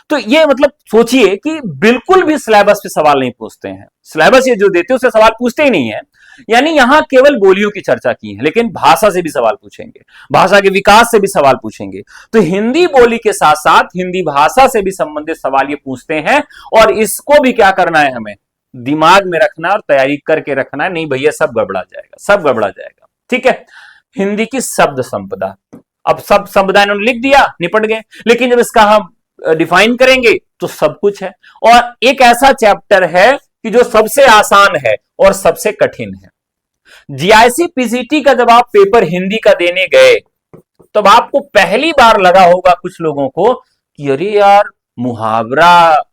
तो ये मतलब सोचिए कि बिल्कुल भी सिलेबस पे सवाल नहीं पूछते हैं, सिलेबस ये जो देते हैं उससे सवाल पूछते ही नहीं है। यानी यहां केवल बोलियों की चर्चा की है, लेकिन भाषा से भी सवाल पूछेंगे, भाषा के विकास से भी सवाल पूछेंगे। तो हिंदी बोली के साथ साथ हिंदी भाषा से भी संबंधित सवाल ये पूछते हैं, और इसको भी क्या करना है, हमें दिमाग में रखना और तैयारी करके रखना है। नहीं भैया सब गड़बड़ा जाएगा, सब गड़बड़ा जाएगा। ठीक है, हिंदी की शब्द संपदा, अब शब्द संपदा इन्होंने लिख दिया, निपट गए। लेकिन जब इसका हम डिफाइन करेंगे तो सब कुछ है, और एक ऐसा चैप्टर है कि जो सबसे आसान है और सबसे कठिन है। जीआईसी पीजीटी का जब आप पेपर हिंदी का देने गए तब आपको पहली बार लगा होगा कुछ लोगों को कि अरे यार मुहावरा,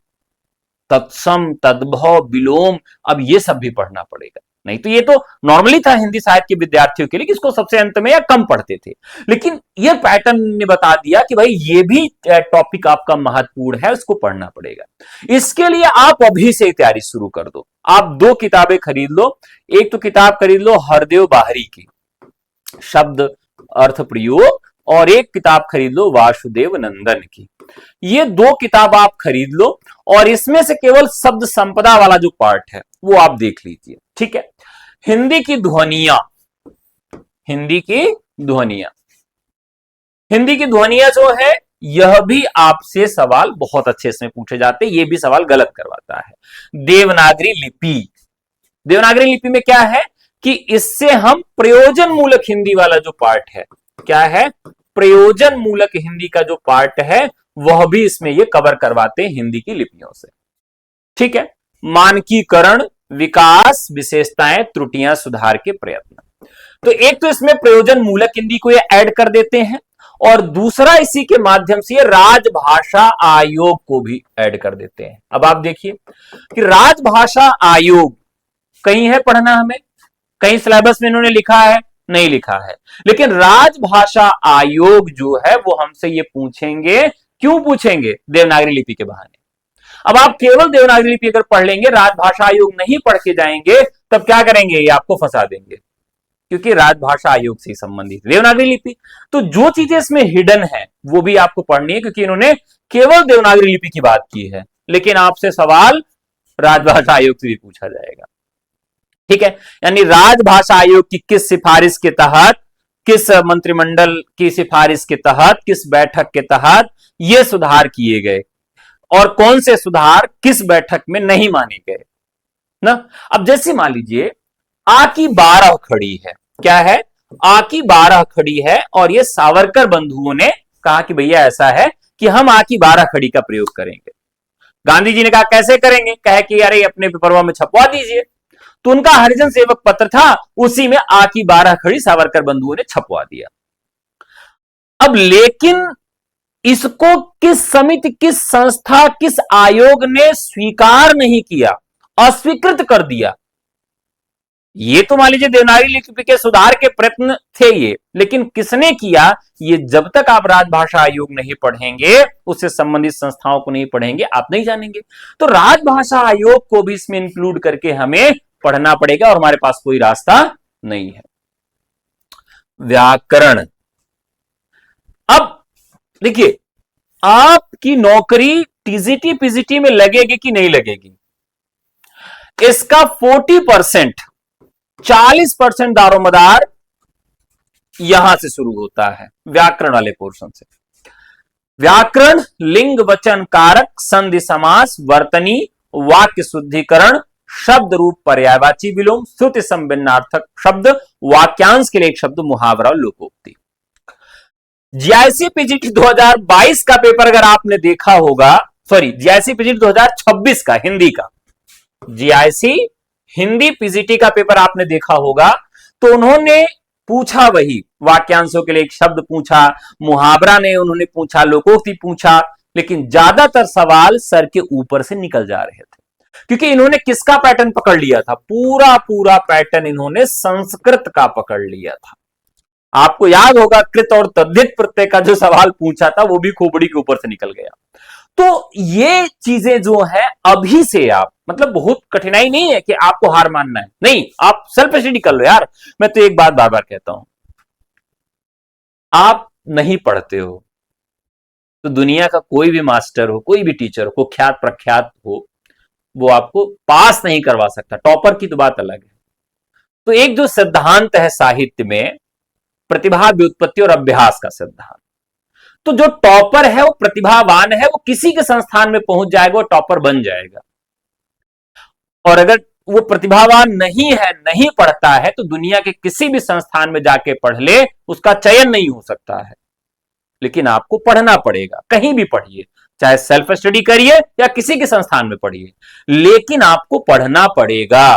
तत्सम, तद्भव, विलोम, अब ये सब भी पढ़ना पड़ेगा। नहीं तो ये तो नॉर्मली था हिंदी साहित्य के विद्यार्थियों के लिए, इसको सबसे अंत में या कम पढ़ते थे। लेकिन ये पैटर्न ने बता दिया कि भाई ये भी टॉपिक आपका महत्वपूर्ण है, उसको पढ़ना पड़ेगा। इसके लिए आप अभी से तैयारी शुरू कर दो। आप 2 किताबें खरीद लो, एक तो किताब खरीद लो हरदेव बाहरी की शब्द अर्थ प्रयोग, और एक किताब खरीद लो वासुदेव नंदन की। ये 2 किताब आप खरीद लो, और इसमें से केवल शब्द संपदा वाला जो पार्ट है वो आप देख लीजिए। ठीक है, हिंदी की ध्वनियां, हिंदी की ध्वनियां, हिंदी की ध्वनियां जो है यह भी आपसे सवाल बहुत अच्छे से पूछे जाते हैं, ये भी सवाल गलत करवाता है। देवनागरी लिपि, देवनागरी लिपि में क्या है कि इससे हम प्रयोजन मूलक हिंदी वाला जो पार्ट है, क्या है, प्रयोजन मूलक हिंदी का जो पार्ट है वह भी इसमें ये कवर करवाते हैं हिंदी की लिपियों से। ठीक है, मानकीकरण, विकास, विशेषताएं, त्रुटियां, सुधार के प्रयत्न। तो एक तो इसमें प्रयोजन मूलक हिंदी को ये ऐड कर देते हैं, और दूसरा इसी के माध्यम से राजभाषा आयोग को भी ऐड कर देते हैं। अब आप देखिए कि राजभाषा आयोग कहीं है पढ़ना, हमें कहीं सिलेबस में इन्होंने लिखा है, नहीं लिखा है, लेकिन राजभाषा आयोग जो है वो हमसे ये पूछेंगे, क्यों पूछेंगे, देवनागरी लिपि के बहाने। अब आप केवल देवनागरी लिपि अगर पढ़ लेंगे, राजभाषा आयोग नहीं पढ़ के जाएंगे, तब क्या करेंगे, ये आपको फंसा देंगे, क्योंकि राजभाषा आयोग से संबंधित देवनागरी लिपि। तो जो चीजें इसमें हिडन है वो भी आपको पढ़नी है, क्योंकि इन्होंने केवल देवनागरी लिपि की बात की है, लेकिन आपसे सवाल राजभाषा आयोग से भी पूछा जाएगा। ठीक है, यानी राजभाषा आयोग की किस सिफारिश के तहत, किस मंत्रिमंडल की सिफारिश के तहत, किस बैठक के तहत ये सुधार किए गए, और कौन से सुधार किस बैठक में नहीं माने गए ना। अब जैसे मान लीजिए आ की 12 खड़ी है, क्या है, आ की 12 खड़ी है, और ये सावरकर बंधुओं ने कहा कि भैया ऐसा है कि हम आ की 12 खड़ी का प्रयोग करेंगे। गांधी जी ने कहा कैसे करेंगे, कहे कि अरे अपने पेपरवा में छपवा दीजिए। तो उनका हरिजन सेवक पत्र था, उसी में आ की 12 खड़ी सावरकर बंधुओं ने छपवा दिया। अब लेकिन इसको किस समिति, किस संस्था, किस आयोग ने स्वीकार नहीं किया, अस्वीकृत कर दिया। ये तो मान लीजिए देवनागरी लिपि के सुधार के प्रयत्न थे ये, लेकिन किसने किया, ये जब तक आप राजभाषा आयोग नहीं पढ़ेंगे, उससे संबंधित संस्थाओं को नहीं पढ़ेंगे, आप नहीं जानेंगे। तो राजभाषा आयोग को भी इसमें इंक्लूड करके हमें पढ़ना पड़ेगा, और हमारे पास कोई रास्ता नहीं है। व्याकरण, अब देखिए आपकी नौकरी टीजीटी पीजीटी में लगेगी कि नहीं लगेगी, इसका 40%, 40% दारोमदार यहां से शुरू होता है, व्याकरण वाले पोर्शन से। व्याकरण लिंग वचन कारक, संधि समास, वर्तनी, वाक्य शुद्धिकरण, शब्द रूप पर्यायवाची विलोम, श्रुति संभिन्नार्थक शब्द, वाक्यांश के लिए एक शब्द, मुहावरा, लोकोक्ति। जीआईसी पीजीटी 2022 का पेपर अगर आपने देखा होगा, सॉरी जीआईसी पीजीटी 2026 का हिंदी का, जीआईसी हिंदी पीजीटी का पेपर आपने देखा होगा, तो उन्होंने पूछा वही, वाक्यांशों के लिए एक शब्द पूछा, मुहावरा ने उन्होंने पूछा, लोकोक्ति पूछा, लेकिन ज्यादातर सवाल सर के ऊपर से निकल जा रहे थे, क्योंकि इन्होंने किसका पैटर्न पकड़ लिया था, पूरा पूरा पैटर्न इन्होंने संस्कृत का पकड़ लिया था। आपको याद होगा कृत और तद्धित प्रत्यय का जो सवाल पूछा था वो भी खोपड़ी के ऊपर से निकल गया। तो ये चीजें जो है अभी से आप, मतलब बहुत कठिनाई नहीं है कि आपको हार मानना है, नहीं, आप सेल्फ स्टडी कर लो यार। मैं तो एक बात बार बार कहता हूं, आप नहीं पढ़ते हो तो दुनिया का कोई भी मास्टर हो, कोई भी टीचर हो, कुख्यात प्रख्यात हो, वो आपको पास नहीं करवा सकता। टॉपर की तो बात अलग है। तो एक जो सिद्धांत है साहित्य में, प्रतिभा, व्युत्पत्ति और अभ्यास का सिद्धांत, तो जो टॉपर है वो प्रतिभावान है, वो किसी के संस्थान में पहुंच जाएगा, वो टॉपर बन जाएगा। और अगर वो प्रतिभावान नहीं है, नहीं पढ़ता है, तो दुनिया के किसी भी संस्थान में जाके पढ़ ले, उसका चयन नहीं हो सकता है। लेकिन आपको पढ़ना पड़ेगा, कहीं भी पढ़िए, चाहे सेल्फ स्टडी करिए या किसी के संस्थान में पढ़िए, लेकिन आपको पढ़ना पड़ेगा।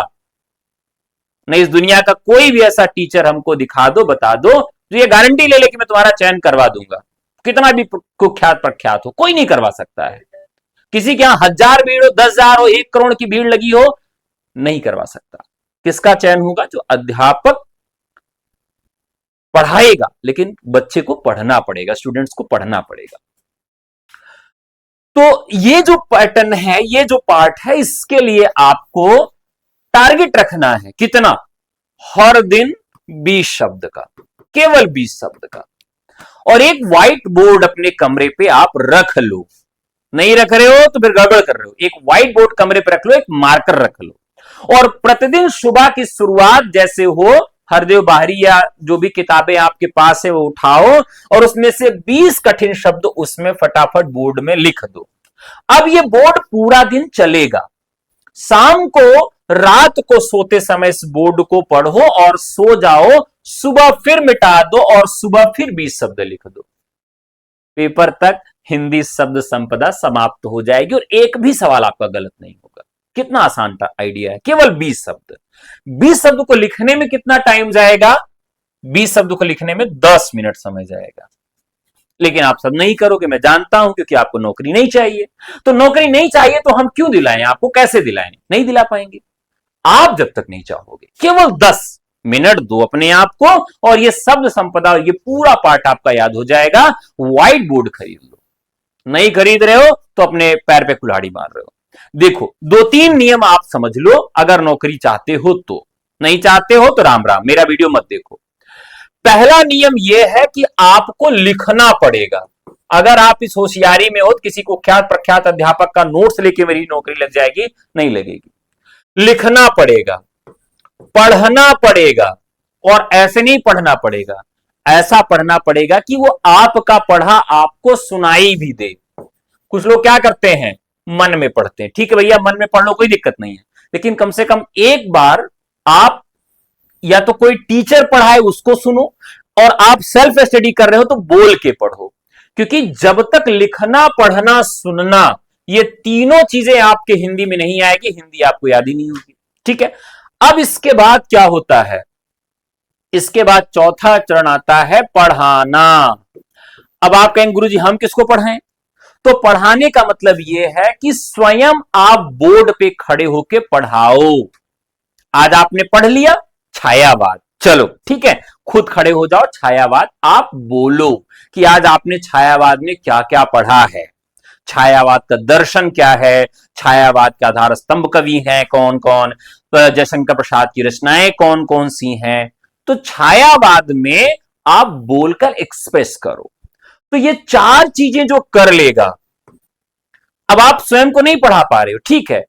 नहीं, इस दुनिया का कोई भी ऐसा टीचर हमको दिखा दो, बता दो, तो ये गारंटी ले ले कि मैं तुम्हारा चयन करवा दूंगा, कितना भी कुख्यात प्रख्यात हो, कोई नहीं करवा सकता है। किसी के यहां 1000 भीड़ हो, 10,000 हो, 1 करोड़ की भीड़ लगी हो, नहीं करवा सकता। किसका चयन होगा? जो अध्यापक पढ़ाएगा, लेकिन बच्चे को पढ़ना पड़ेगा, स्टूडेंट्स को पढ़ना पड़ेगा। तो ये जो पैटर्न है, ये जो पार्ट है, इसके लिए आपको टारगेट रखना है कितना? हर दिन 20 शब्द का, केवल 20 शब्द का। और एक व्हाइट बोर्ड अपने कमरे पे आप रख लो, नहीं रख रहे हो तो फिर गड़बड़ कर रहे हो। एक व्हाइट बोर्ड कमरे पे रख लो, एक मार्कर रख लो, और प्रतिदिन सुबह की शुरुआत जैसे हो, हरदेव बाहरी या जो भी किताबें आपके पास है वो उठाओ, और उसमें से 20 कठिन शब्द उसमें फटाफट बोर्ड में लिख दो। अब ये बोर्ड पूरा दिन चलेगा। शाम को रात को सोते समय इस बोर्ड को पढ़ो और सो जाओ, सुबह फिर मिटा दो और सुबह फिर 20 शब्द लिख दो। पेपर तक हिंदी शब्द संपदा समाप्त हो जाएगी और एक भी सवाल आपका गलत नहीं होगा। कितना आसान आइडिया है, केवल 20 शब्द। 20 शब्द को लिखने में कितना टाइम जाएगा? 20 शब्द को लिखने में 10 मिनट समय जाएगा। लेकिन आप सब नहीं करोगे, मैं जानता हूं, क्योंकि आपको नौकरी नहीं चाहिए। तो नौकरी नहीं चाहिए तो हम क्यों दिलाएं आपको, कैसे दिलाएं? नहीं दिला पाएंगे आप जब तक नहीं चाहोगे। केवल 10 मिनट दो अपने आप को और ये शब्द संपदा, ये पूरा पार्ट आपका याद हो जाएगा। व्हाइट बोर्ड खरीद लो, नहीं खरीद रहे हो तो अपने पैर पे कुल्हाड़ी मार रहे हो। देखो, 2-3 नियम आप समझ लो अगर नौकरी चाहते हो तो। नहीं चाहते हो तो राम राम, मेरा वीडियो मत देखो। पहला नियम यह है कि आपको लिखना पड़ेगा। अगर आप इस होशियारी में हो तो किसी कुख्यात प्रख्यात अध्यापक का नोट्स लेके मेरी नौकरी लग जाएगी, नहीं लगेगी। लिखना पड़ेगा, पढ़ना पड़ेगा, और ऐसे नहीं पढ़ना पड़ेगा, ऐसा पढ़ना पड़ेगा कि वो आपका पढ़ा आपको सुनाई भी दे। कुछ लोग क्या करते हैं, मन में पढ़ते हैं। ठीक है भैया, मन में पढ़ लो, कोई दिक्कत नहीं है, लेकिन कम से कम एक बार आप या तो कोई टीचर पढ़ाए उसको सुनो, और आप सेल्फ स्टडी कर रहे हो तो बोल के पढ़ो। क्योंकि जब तक लिखना, पढ़ना, सुनना, ये तीनों चीजें आपके हिंदी में नहीं आएगी, हिंदी आपको याद ही नहीं होगी। ठीक है, अब इसके बाद क्या होता है? इसके बाद चौथा चरण आता है पढ़ाना। अब आप कहेंगे गुरुजी हम किसको पढ़ाएं? तो पढ़ाने का मतलब यह है कि स्वयं आप बोर्ड पे खड़े होके पढ़ाओ। आज आपने पढ़ लिया छायावाद, चलो ठीक है, खुद खड़े हो जाओ, छायावाद आप बोलो कि आज आपने छायावाद में क्या क्या पढ़ा है, छायावाद का दर्शन क्या है, छायावाद के आधार स्तंभ कवि हैं कौन कौन, जयशंकर प्रसाद की रचनाएं कौन कौन सी हैं। तो छायावाद में आप बोलकर एक्सप्रेस करो। तो ये 4 चीजें जो कर लेगा, अब आप स्वयं को नहीं पढ़ा पा रहे हो, ठीक है,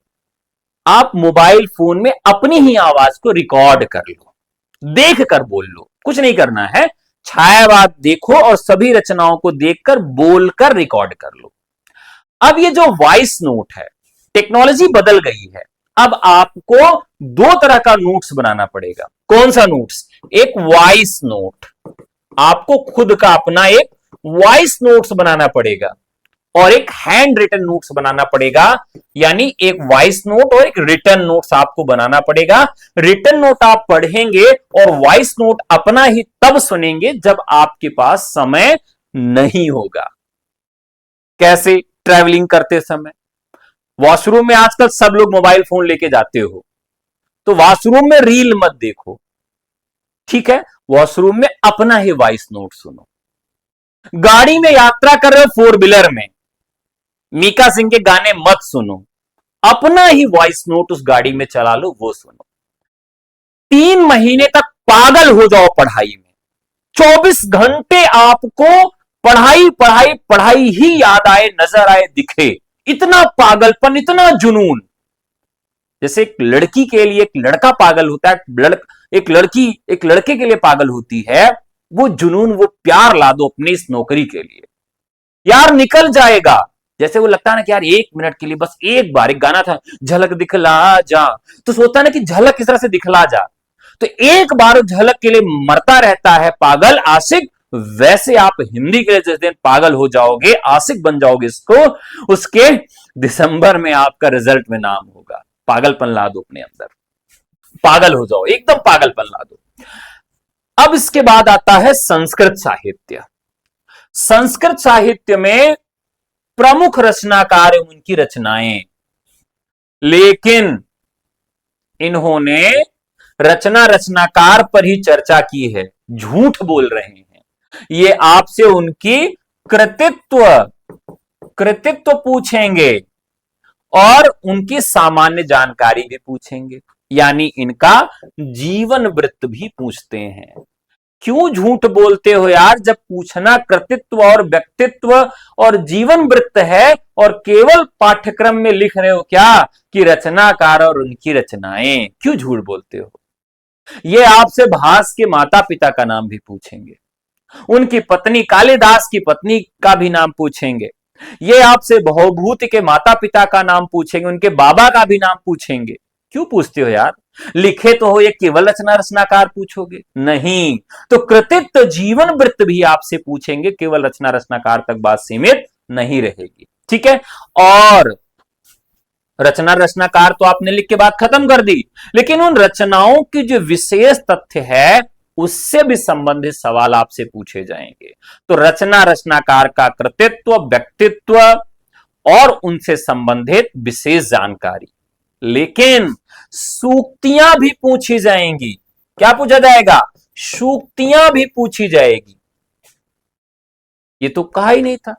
आप मोबाइल फोन में अपनी ही आवाज को रिकॉर्ड कर लो, देख कर बोल लो, कुछ नहीं करना है, छायावाद देखो और सभी रचनाओं को देखकर बोलकर रिकॉर्ड कर लो। अब ये जो वॉइस नोट है, टेक्नोलॉजी बदल गई है, अब आपको 2 तरह का नोट्स बनाना पड़ेगा। कौन सा नोट्स? एक वॉइस नोट, आपको खुद का अपना एक वॉइस नोट्स बनाना पड़ेगा, और एक हैंड रिटन नोट्स बनाना पड़ेगा। यानी एक वॉइस नोट और एक रिटन नोट्स आपको बनाना पड़ेगा। रिटन नोट आप पढ़ेंगे और वॉइस नोट अपना ही तब सुनेंगे जब आपके पास समय नहीं होगा। कैसे? ट्रैवलिंग करते समय, वॉशरूम में आजकल सब लोग मोबाइल फोन लेके जाते हो, तो वॉशरूम में रील मत देखो, ठीक है, वॉशरूम में अपना ही वॉइस नोट सुनो। गाड़ी में यात्रा कर रहे हो 4 व्हीलर में, मीका सिंह के गाने मत सुनो, अपना ही वॉइस नोट उस गाड़ी में चला लो, वो सुनो। 3 महीने तक पागल हो जाओ पढ़ाई में, 24 घंटे आपको पढ़ाई पढ़ाई पढ़ाई ही याद आए, नजर आए, दिखे, इतना पागलपन, इतना जुनून। जैसे एक लड़की के लिए एक लड़का पागल होता है, एक लड़की एक लड़के के लिए पागल होती है, वो जुनून, वो प्यार ला दो अपनी इस नौकरी के लिए, यार निकल जाएगा। जैसे वो लगता है ना कि यार 1 मिनट के लिए, बस एक बार, एक गाना था झलक दिखला जा, तो सोचता है ना कि झलक किस तरह से दिखला जा, तो एक बार झलक के लिए मरता रहता है पागल आशिक। वैसे आप हिंदी के लिए जिस दिन पागल हो जाओगे, आशिक बन जाओगे इसको, उसके दिसंबर में आपका रिजल्ट में नाम होगा। पागलपन ला दो अपने अंदर, पागल हो जाओ, एकदम पागलपन ला दो। अब इसके बाद आता है संस्कृत साहित्य। संस्कृत साहित्य में प्रमुख रचनाकार उनकी रचनाएं, लेकिन इन्होंने रचनाकार पर ही चर्चा की है, झूठ बोल रहे हैं। ये आपसे उनकी कृतित्व पूछेंगे और उनकी सामान्य जानकारी भी पूछेंगे, यानी इनका जीवन वृत्त भी पूछते हैं। क्यों झूठ बोलते हो यार, जब पूछना कृतित्व और व्यक्तित्व और जीवन वृत्त है, और केवल पाठ्यक्रम में लिख रहे हो क्या कि रचनाकार और उनकी रचनाएं, क्यों झूठ बोलते हो? ये आपसे भास के माता पिता का नाम भी पूछेंगे, उनकी पत्नी कालिदास की पत्नी का भी नाम पूछेंगे, ये आपसे भवभूति के माता पिता का नाम पूछेंगे, उनके बाबा का भी नाम पूछेंगे। क्यों पूछते हो यार? लिखे तो हो ये केवल रचना रचनाकार पूछोगे? नहीं, तो कृतित्व जीवन वृत्त भी आपसे पूछेंगे, केवल रचना रचनाकार तक बात सीमित नहीं रहेगी। ठीक है, और रचना रचनाकार तो आपने लिख के बात खत्म कर दी, लेकिन उन रचनाओं की जो विशेष तथ्य है उससे भी संबंधित सवाल आपसे पूछे जाएंगे। तो रचना रचनाकार का कृतित्व, व्यक्तित्व और उनसे संबंधित विशेष जानकारी, लेकिन सूक्तियां भी पूछी जाएंगी। क्या पूछा जाएगा? सूक्तियां भी पूछी जाएगी। ये तो कहा ही नहीं था।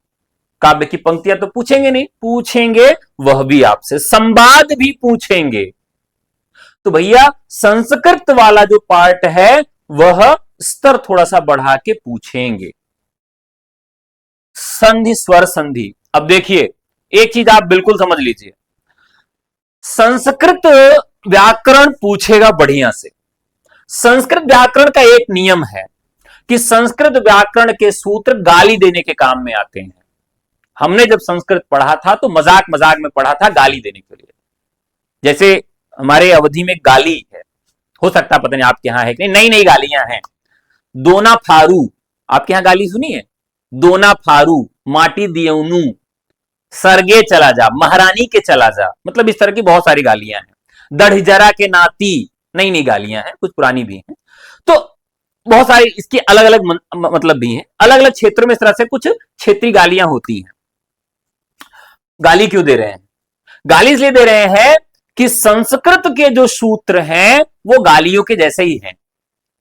काव्य की पंक्तियां तो पूछेंगे नहीं, पूछेंगे वह भी आपसे, संवाद भी पूछेंगे। तो भैया संस्कृत वाला जो पार्ट है वह स्तर थोड़ा सा बढ़ा के पूछेंगे। संधि, स्वर संधि। अब देखिए, एक चीज आप बिल्कुल समझ लीजिए, संस्कृत व्याकरण पूछेगा बढ़िया से। संस्कृत व्याकरण का एक नियम है कि संस्कृत व्याकरण के सूत्र गाली देने के काम में आते हैं। हमने जब संस्कृत पढ़ा था तो मजाक मजाक में पढ़ा था गाली देने के लिए। जैसे हमारे अवधि में गाली है, हो सकता पता नहीं आपके यहां है कि नहीं, नई नई गालियां हैं। दोना फारू, आपके यहां गाली सुनी है? दोना फारू, माटी दियौनू, सरगे चला जा, महारानी के चला जा, मतलब इस तरह की बहुत सारी गालियां हैं। दढ़जरा के नाती, नई नई गालियां हैं, कुछ पुरानी भी हैं। तो बहुत सारी इसकी अलग अलग मतलब भी हैं। अलग अलग क्षेत्रों में इस तरह से कुछ क्षेत्रीय गालियां होती हैं। गाली क्यों दे रहे हैं? गाली इसलिए दे रहे हैं कि संस्कृत के जो सूत्र हैं वो गालियों के जैसे ही हैं।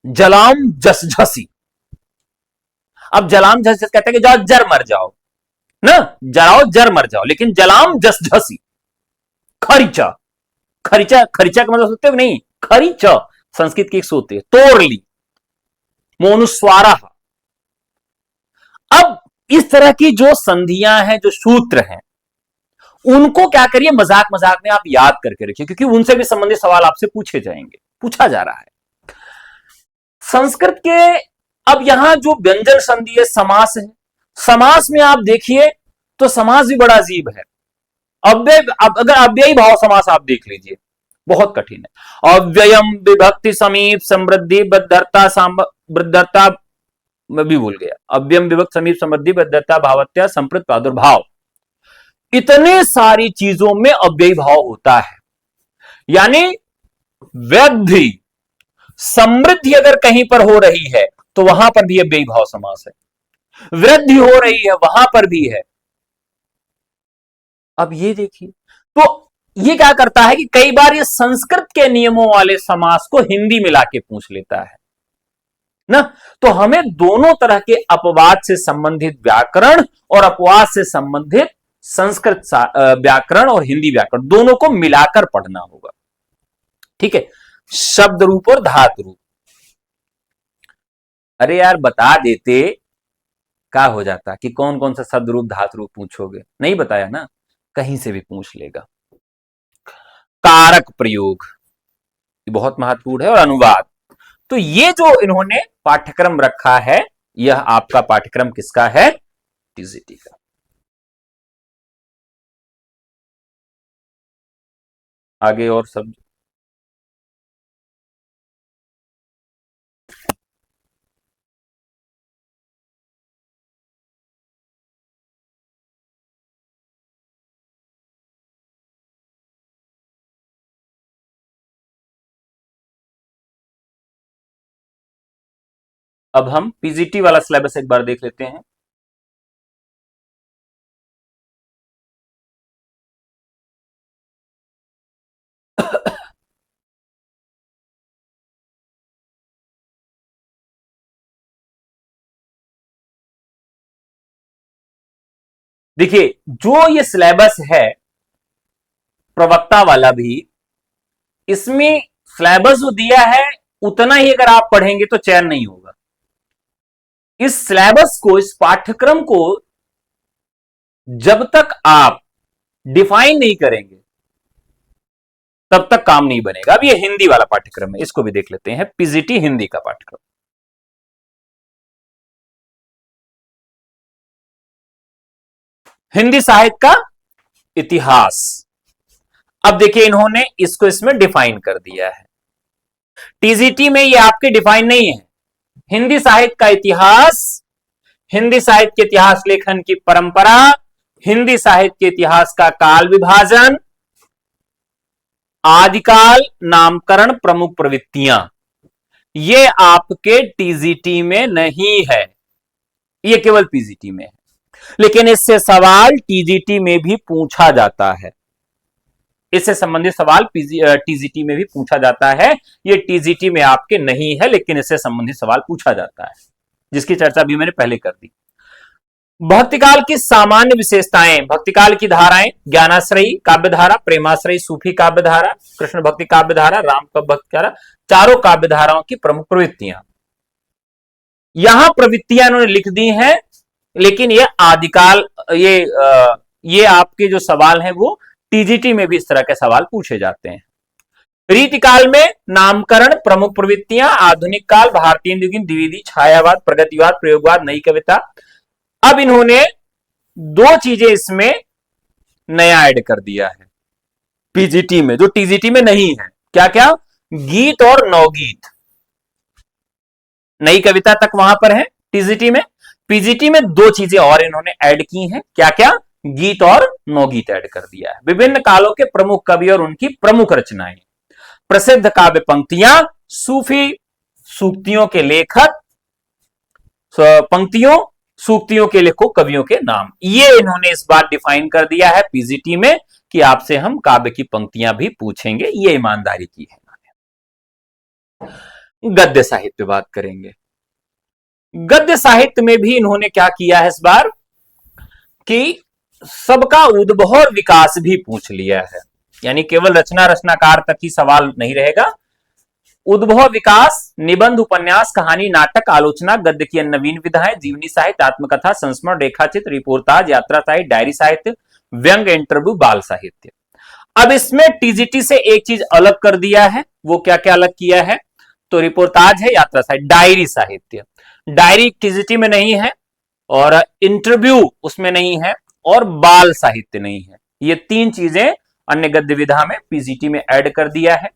जलाम जस झसी, अब जलाम जस कहते हैं कि जाओ जर मर जाओ ना, जलाओ जर मर जाओ, लेकिन जलाम जस झसी। खरीचा, खरीचा, खरीचा का मतलब सोचते हो नहीं, खरीचा संस्कृत की एक सूत्र है। तोड़ ली, मोनुस्वारा। अब इस तरह की जो संधियां हैं, जो सूत्र हैं, उनको क्या करिए, मजाक मजाक में आप याद करके रखिए, क्योंकि उनसे भी संबंधित सवाल आपसे पूछे जाएंगे, पूछा जा रहा है संस्कृत के। अब यहां जो व्यंजन संधि है, समास है। समास में आप देखिए तो समास भी बड़ा अजीब है। अव्यय, अगर अव्ययी भाव समास आप देख लीजिए, बहुत कठिन है। अव्ययम विभक्ति समीप समृद्धि बद्धरता वृद्धरता, मैं भी भूल गया, अव्ययम विभक्त समीप समृद्धि बद्धरता भावत्या संप्रत प्रादुर्भाव, इतने सारी चीजों में अव्ययी भाव होता है। यानी वृद्धि समृद्धि अगर कहीं पर हो रही है तो वहां पर भी अव्ययी भाव समास है, वृद्धि हो रही है वहां पर भी है। अब ये देखिए, तो ये क्या करता है कि कई बार ये संस्कृत के नियमों वाले समास को हिंदी मिला के पूछ लेता है ना। तो हमें दोनों तरह के अपवाद से संबंधित व्याकरण और अपवाद से संबंधित संस्कृत व्याकरण और हिंदी व्याकरण दोनों को मिलाकर पढ़ना होगा। ठीक है, शब्द रूप और धातु रूप। अरे यार बता देते, क्या हो जाता कि कौन कौन सा शब्द रूप धातु रूप पूछोगे, नहीं बताया ना, कहीं से भी पूछ लेगा। कारक प्रयोग बहुत महत्वपूर्ण है, और अनुवाद। तो ये जो इन्होंने पाठ्यक्रम रखा है, यह आपका पाठ्यक्रम किसका है? टीजीटी का। आगे और सब अब हम पीजीटी वाला सिलेबस एक बार देख लेते हैं। देखिए, जो ये सिलेबस है प्रवक्ता वाला भी, इसमें सिलेबस जो दिया है उतना ही अगर आप पढ़ेंगे तो चयन नहीं होगा। इस सिलेबस को, इस पाठ्यक्रम को जब तक आप डिफाइन नहीं करेंगे तब तक काम नहीं बनेगा। अब ये हिंदी वाला पाठ्यक्रम है, इसको भी देख लेते हैं। पीजीटी हिंदी का पाठ्यक्रम, हिंदी साहित्य का इतिहास। अब देखिए इन्होंने इसको इसमें डिफाइन कर दिया है। टीजीटी में ये आपके डिफाइन नहीं है। हिंदी साहित्य का इतिहास, हिंदी साहित्य के इतिहास लेखन की परंपरा, हिंदी साहित्य के इतिहास का काल विभाजन, आदिकाल, नामकरण, प्रमुख प्रवृत्तियां, ये आपके टीजीटी में नहीं है, ये केवल पीजीटी में है। लेकिन इससे सवाल टीजीटी में भी पूछा जाता है, इससे संबंधित सवाल टीजीटी में भी पूछा जाता है। ये टीजीटी में आपके नहीं है, लेकिन इससे संबंधित सवाल पूछा जाता है, जिसकी चर्चा भी मैंने पहले कर दी। भक्तिकाल की सामान्य विशेषताएं, भक्तिकाल की धाराएं, ज्ञानाश्रयी काव्यधारा, प्रेमाश्रयी सूफी काव्यधारा, कृष्ण भक्ति काव्यधारा, राम भक्ति धारा, चारों काव्यधाराओं की प्रमुख प्रवृत्तियां। यहां प्रवृत्तियां इन्होंने लिख दी हैं, लेकिन ये आदिकाल, ये आपके जो सवाल हैं वो टीजीटी में भी इस तरह के सवाल पूछे जाते हैं। रीतिकाल में नामकरण, प्रमुख प्रवृत्तियां, आधुनिक काल, भारतीय द्विवेदी, छायावाद, प्रगतिवाद, प्रयोगवाद, नई कविता। अब इन्होंने दो चीजें इसमें नया ऐड कर दिया है पीजीटी में, जो टीजीटी में नहीं है। क्या क्या? गीत और नवगीत। नई कविता तक वहां पर है टीजीटी में, पीजीटी में दो चीजें और इन्होंने ऐड की हैं। क्या क्या? गीत और नवगीत ऐड कर दिया है। विभिन्न कालों के प्रमुख कवि और उनकी प्रमुख रचनाएं, प्रसिद्ध काव्य पंक्तियां, सूफी सूक्तियों के लेखक, पंक्तियों सूक्तियों के लेखक, कवियों के नाम, ये इन्होंने इस बार डिफाइन कर दिया है पीजीटी में कि आपसे हम काव्य की पंक्तियां भी पूछेंगे। ये ईमानदारी की है। गद्य साहित्य बात करेंगे। गद्य साहित्य में भी इन्होंने क्या किया है इस बार कि सबका उद्भव और विकास भी पूछ लिया है, यानी केवल रचना रचनाकार तक ही सवाल नहीं रहेगा। उद्भव, विकास, निबंध, उपन्यास, कहानी, नाटक, आलोचना, गद्य की नवीन विधाएं, जीवनी साहित्य, आत्मकथा, संस्मरण, रेखाचित्र, रिपोर्टाज, यात्रा साहित्य, डायरी साहित्य, व्यंग, इंटरव्यू, बाल साहित्य। अब इसमें टीजीटी से एक चीज अलग कर दिया है। वो क्या क्या अलग किया है? तो रिपोर्टाज है, यात्रा साहित्य, डायरी साहित्य। डायरी टीजीटी में नहीं है, और इंटरव्यू उसमें नहीं है, और बाल साहित्य नहीं है। ये तीन चीजें अन्य गद्य विधा में पीजीटी में ऐड कर दिया है।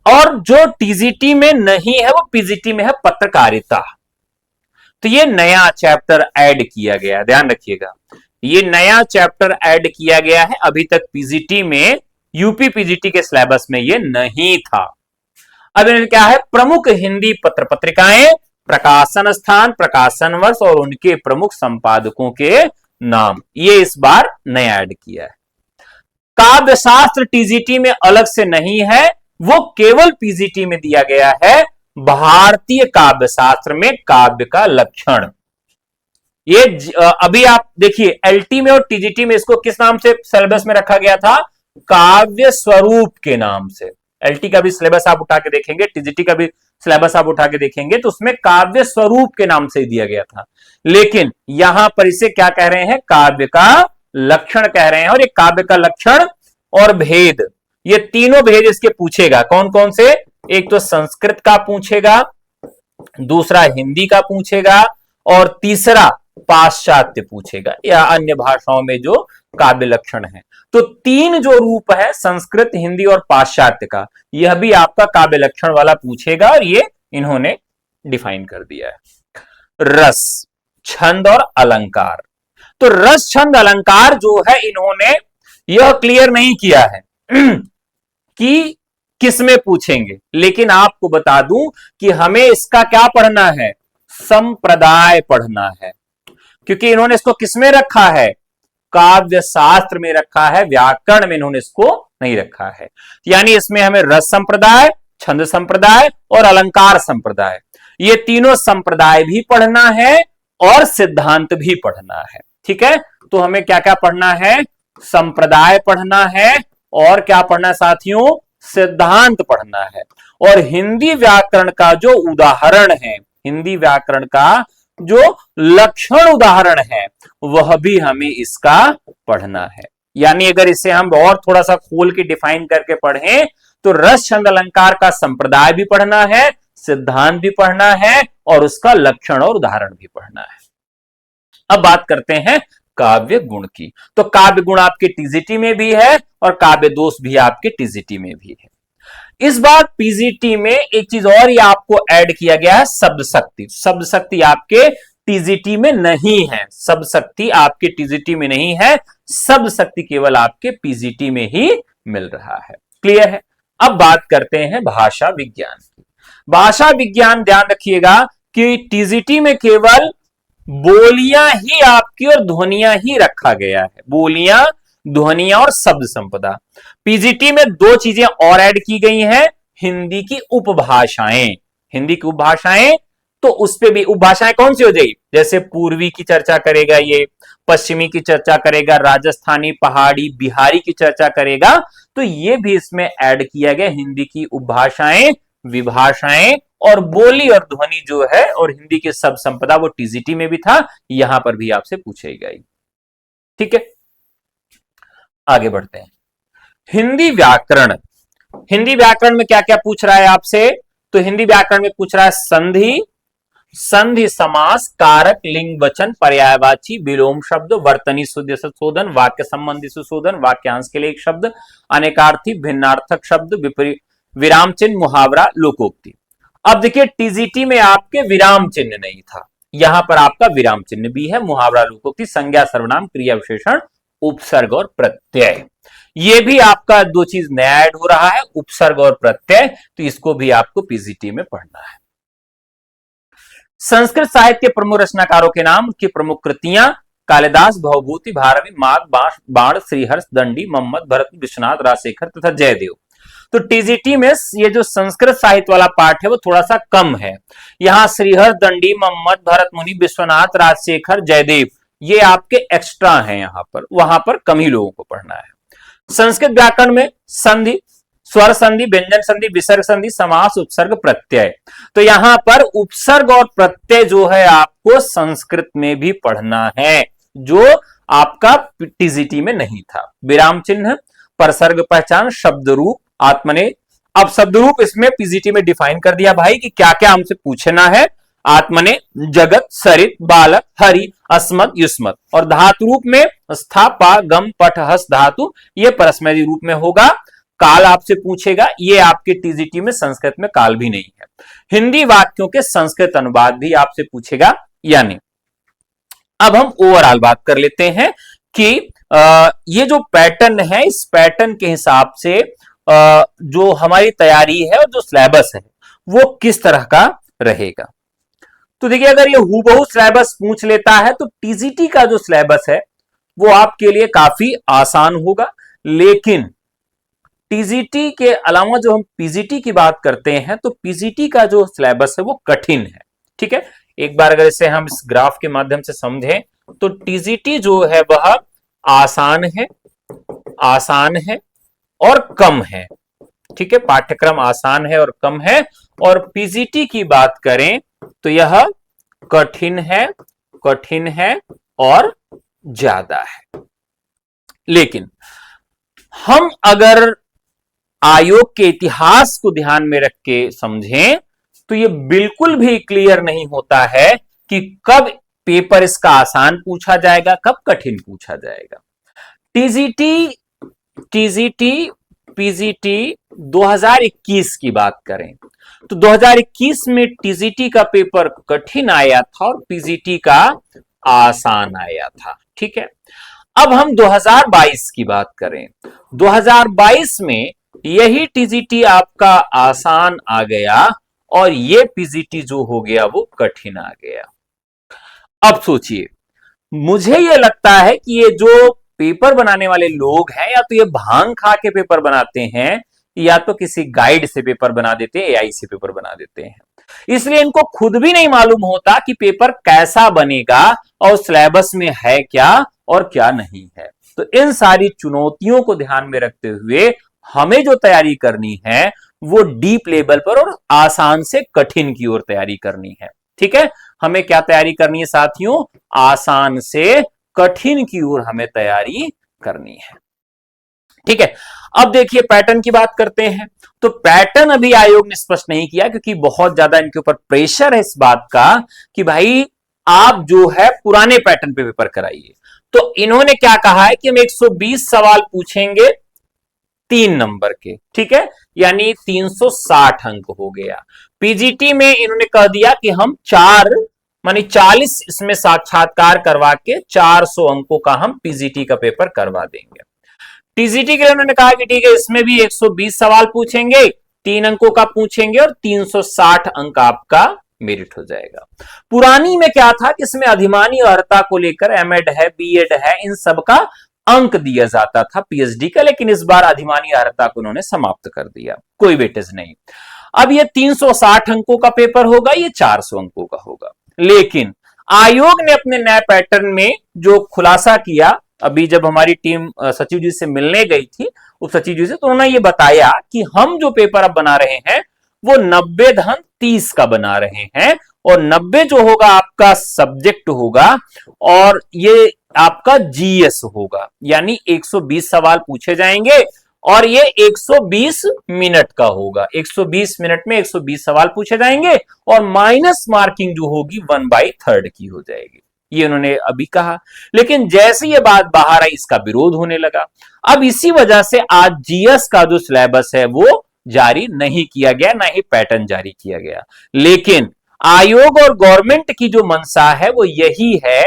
और जो टीजीटी में नहीं है वो पीजीटी में है पत्रकारिता। तो ये नया चैप्टर ऐड किया गया, ध्यान रखिएगा, ये नया चैप्टर ऐड किया गया है। अभी तक पीजीटी में, यूपी पीजीटी के सिलेबस में ये नहीं था। अब इन्हें क्या है? प्रमुख हिंदी पत्र पत्रिकाएं, प्रकाशन स्थान, प्रकाशन वर्ष और उनके प्रमुख संपादकों के नाम, ये इस बार नया ऐड किया है। काव्य शास्त्र टीजीटी में अलग से नहीं है, वो केवल पीजीटी में दिया गया है। भारतीय काव्य शास्त्र में काव्य का लक्षण, ये अभी आप देखिए एलटी में और टीजीटी में इसको किस नाम से सिलेबस में रखा गया था? काव्य स्वरूप के नाम से। एलटी का भी सिलेबस आप उठा के देखेंगे, टीजीटी का भी सिलेबस आप उठा के देखेंगे, तो उसमें काव्य स्वरूप के नाम से दिया गया था। लेकिन यहां पर इसे क्या कह रहे हैं? काव्य का लक्षण कह रहे हैं। और ये काव्य का लक्षण और भेद, ये तीनों भेद इसके पूछेगा। कौन कौन से? एक तो संस्कृत का पूछेगा, दूसरा हिंदी का पूछेगा, और तीसरा पाश्चात्य पूछेगा, या अन्य भाषाओं में जो काव्य लक्षण है। तो तीन जो रूप है, संस्कृत, हिंदी और पाश्चात्य का, यह भी आपका काव्य लक्षण वाला पूछेगा, और ये इन्होंने डिफाइन कर दिया है। रस, छंद और अलंकार। तो रस, छंद, अलंकार जो है इन्होंने यह क्लियर नहीं किया है कि किसमें पूछेंगे, लेकिन आपको बता दूं कि हमें इसका क्या पढ़ना है? संप्रदाय पढ़ना है, क्योंकि इन्होंने इसको किसमें रखा है? काव्य शास्त्र में रखा है, व्याकरण में इन्होंने इसको नहीं रखा है। यानी इसमें हमें रस संप्रदाय, छंद संप्रदाय और अलंकार संप्रदाय, ये तीनों संप्रदाय भी पढ़ना है और सिद्धांत भी पढ़ना है। ठीक है, तो हमें क्या क्या पढ़ना है? संप्रदाय पढ़ना है, और क्या पढ़ना है साथियों? सिद्धांत पढ़ना है। और हिंदी व्याकरण का जो उदाहरण है, हिंदी व्याकरण का जो लक्षण उदाहरण है, वह भी हमें इसका पढ़ना है। यानी अगर इसे हम और थोड़ा सा खोल के डिफाइन करके पढ़ें तो रस, छंद, अलंकार का संप्रदाय भी पढ़ना है, सिद्धांत भी पढ़ना है, और उसका लक्षण और उदाहरण भी पढ़ना है। अब बात करते हैं काव्य गुण की। तो काव्य गुण आपके टीजीटी में भी है और काव्य दोष भी आपके टीजीटी में भी है। इस बार पीजीटी में एक चीज और ही आपको ऐड किया गया है, शब्द शक्ति। शब्द शक्ति आपके टीजीटी में नहीं है, शब्द शक्ति आपके टीजीटी में नहीं है, शब्द शक्ति केवल आपके पीजीटी में ही मिल रहा है। क्लियर है? अब बात करते हैं भाषा विज्ञान की। भाषा विज्ञान ध्यान रखिएगा कि टीजीटी में केवल बोलियां ही आपकी और ध्वनियां ही रखा गया है, बोलियां, ध्वनियां और शब्द संपदा। पीजीटी में दो चीजें और ऐड की गई हैं, हिंदी की उपभाषाएं। हिंदी की उपभाषाएं, तो उस पे भी उपभाषाएं कौन सी हो जाएगी, जैसे पूर्वी की चर्चा करेगा, ये पश्चिमी की चर्चा करेगा, राजस्थानी, पहाड़ी, बिहारी की चर्चा करेगा, तो ये भी इसमें ऐड किया गया, हिंदी की उपभाषाएं, विभाषाएं और बोली और ध्वनि जो है और हिंदी के शब्द संपदा, वो टीजीटी में भी था, यहां पर भी आपसे पूछेगा। ठीक है, आगे बढ़ते हैं। हिंदी व्याकरण। हिंदी व्याकरण में क्या क्या पूछ रहा है आपसे, तो हिंदी व्याकरण में पूछ रहा है संधि, संधि समास, कारक, लिंग वचन, पर्यायवाची, विलोम शब्द, वर्तनी सुशोधन, वाक्य संबंधी सुशोधन, वाक्यांश के लिए एक शब्द, अनेकार्थी, भिन्नार्थक शब्द, विराम चिन्ह, मुहावरा, लोकोक्ति। अब देखिए टीजीटी में आपके विराम चिन्ह नहीं था, यहां पर आपका विराम चिन्ह भी है, मुहावरा, लोकोक्ति, संज्ञा, सर्वनाम, क्रिया विशेषण, उपसर्ग और प्रत्यय। ये भी आपका दो चीज नया ऐड हो रहा है, उपसर्ग और प्रत्यय, तो इसको भी आपको पीजीटी में पढ़ना है। संस्कृत साहित्य के प्रमुख रचनाकारों के नाम, उनकी प्रमुख कृतियां, कालिदास, भवभूति, भारवी, माघ, बाण, श्रीहर्ष, दंडी, मम्मट, भरत, विश्वनाथ, राजशेखर तथा जयदेव। तो टीजीटी में ये जो संस्कृत साहित्य वाला पार्ट है वो थोड़ा सा कम है, यहां श्रीहर्ष, दंडी, मम्मट, भरत मुनि, विश्वनाथ, राजशेखर, जयदेव, ये आपके एक्स्ट्रा हैं, यहां पर वहां पर कम ही लोगों को पढ़ना है। संस्कृत व्याकरण में संधि, स्वर संधि, व्यंजन संधि, विसर्ग संधि, समास, उपसर्ग, प्रत्यय, तो यहां पर उपसर्ग और प्रत्यय जो है आपको संस्कृत में भी पढ़ना है, जो आपका टीजीटी में नहीं था। विराम चिन्ह, परसर्ग पहचान, शब्द रूप, आत्मने। अब शब्द रूप इसमें पीजीटी में डिफाइन कर दिया भाई कि क्या क्या हमसे पूछना है, आत्मने, जगत, सरित, बालक, हरि, अस्मत्, युष्मत्। और धातु रूप में स्था, पा, गम, पठ, हस धातु, ये परस्मैरी रूप में होगा। काल आपसे पूछेगा, ये आपके टीजीटी में संस्कृत में काल भी नहीं है। हिंदी वाक्यों के संस्कृत अनुवाद भी आपसे पूछेगा या नहीं। अब हम ओवरऑल बात कर लेते हैं कि ये जो पैटर्न है, इस पैटर्न के हिसाब से जो हमारी तैयारी है और जो सिलेबस है वो किस तरह का रहेगा। तो देखिए, अगर ये हूबहू सिलेबस पूछ लेता है तो टीजीटी का जो सिलेबस है वो आपके लिए काफी आसान होगा, लेकिन टीजीटी के अलावा जो हम पीजीटी की बात करते हैं तो पीजीटी का जो सिलेबस है वो कठिन है। ठीक है, एक बार अगर इसे हम इस ग्राफ के माध्यम से समझें तो टीजीटी जो है वह आसान है, आसान है और कम है। ठीक है, पाठ्यक्रम आसान है और कम है। और पीजीटी की बात करें तो यह कठिन है, कठिन है और ज्यादा है। लेकिन हम अगर आयोग के इतिहास को ध्यान में रख के समझें तो यह बिल्कुल भी क्लियर नहीं होता है कि कब पेपर इसका आसान पूछा जाएगा, कब कठिन पूछा जाएगा। टीजीटी पीजीटी 2021 की बात करें तो 2021 में टीजीटी का पेपर कठिन आया था और पीजीटी का आसान आया था। ठीक है, अब हम 2022 की बात करें, 2022 में यही टीजीटी आपका आसान आ गया और ये पीजीटी जो हो गया वो कठिन आ गया। अब सोचिए, मुझे यह लगता है कि ये जो पेपर बनाने वाले लोग हैं या तो ये भांग खा के पेपर बनाते हैं या तो किसी गाइड से पेपर बना देते हैं, एआई से पेपर बना देते हैं, इसलिए इनको खुद भी नहीं मालूम होता कि पेपर कैसा बनेगा और सिलेबस में है क्या और क्या नहीं है। तो इन सारी चुनौतियों को ध्यान में रखते हुए हमें जो तैयारी करनी है वो डीप लेवल पर और आसान से कठिन की ओर तैयारी करनी है। ठीक है, हमें क्या तैयारी करनी है साथियों, आसान से कठिन की ओर हमें तैयारी करनी है। ठीक है, अब देखिए पैटर्न की बात करते हैं। तो पैटर्न अभी आयोग ने स्पष्ट नहीं किया क्योंकि बहुत ज्यादा इनके ऊपर प्रेशर है इस बात का कि भाई आप जो है पुराने पैटर्न पे पेपर कराइए। तो इन्होंने क्या कहा है कि हम 120 सवाल पूछेंगे 3 नंबर के, ठीक है, यानी 360 अंक हो गया। पीजीटी में इन्होंने कह दिया कि हम 4 मानी 40 इसमें साक्षात्कार करवा के 400 अंकों का हम पीजीटी का पेपर करवा देंगे। टीजीटी के लिए उन्होंने कहा कि ठीक है, इसमें भी 120 सवाल पूछेंगे, 3 अंकों का पूछेंगे और 360 अंक आपका मेरिट हो जाएगा। पुरानी में क्या था कि इसमें अधिमानी अर्हता को लेकर एमएड है, बीएड है, इन सब का अंक दिया जाता था पीएचडी का, लेकिन इस बार अधिमानी अर्हता को उन्होंने समाप्त कर दिया, कोई वेटेज नहीं। अब ये 360 अंकों का पेपर होगा, ये 400 अंकों का होगा। लेकिन आयोग ने अपने नए पैटर्न में जो खुलासा किया, अभी जब हमारी टीम सचिव जी से मिलने गई थी, उस सचिव जी से, तो उन्होंने ये बताया कि हम जो पेपर अब बना रहे हैं वो 90-30 का बना रहे हैं, और 90 जो होगा आपका सब्जेक्ट होगा और ये आपका जीएस होगा, यानी 120 सवाल पूछे जाएंगे और ये 120 मिनट का होगा। 120 मिनट में 120 सवाल पूछे जाएंगे और माइनस मार्किंग जो होगी 1/3 की हो जाएगी, ये उन्होंने अभी कहा। लेकिन जैसे ये बात बाहर आई, इसका विरोध होने लगा। अब इसी वजह से आज जीएस का जो सिलेबस है वो जारी नहीं किया गया, ना ही पैटर्न जारी किया गया। लेकिन आयोग और गवर्नमेंट की जो मंशा है वो यही है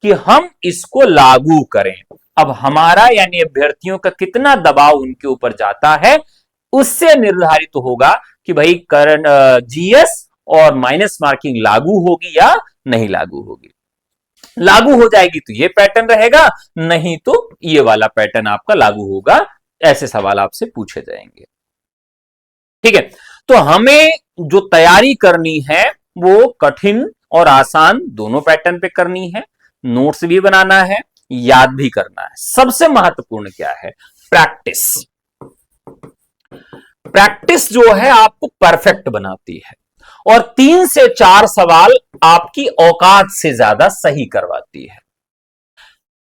कि हम इसको लागू करें। अब हमारा यानी अभ्यर्थियों का कितना दबाव उनके ऊपर जाता है, उससे निर्धारित तो होगा कि भाई करंट जीएस और माइनस मार्किंग लागू होगी या नहीं लागू होगी। लागू हो जाएगी तो ये पैटर्न रहेगा, नहीं तो ये वाला पैटर्न आपका लागू होगा। ऐसे सवाल आपसे पूछे जाएंगे, ठीक है। तो हमें जो तैयारी करनी है वो कठिन और आसान दोनों पैटर्न पे करनी है। नोट्स भी बनाना है, याद भी करना है। सबसे महत्वपूर्ण क्या है? प्रैक्टिस। प्रैक्टिस जो है आपको परफेक्ट बनाती है और 3 से 4 सवाल आपकी औकात से ज्यादा सही करवाती है।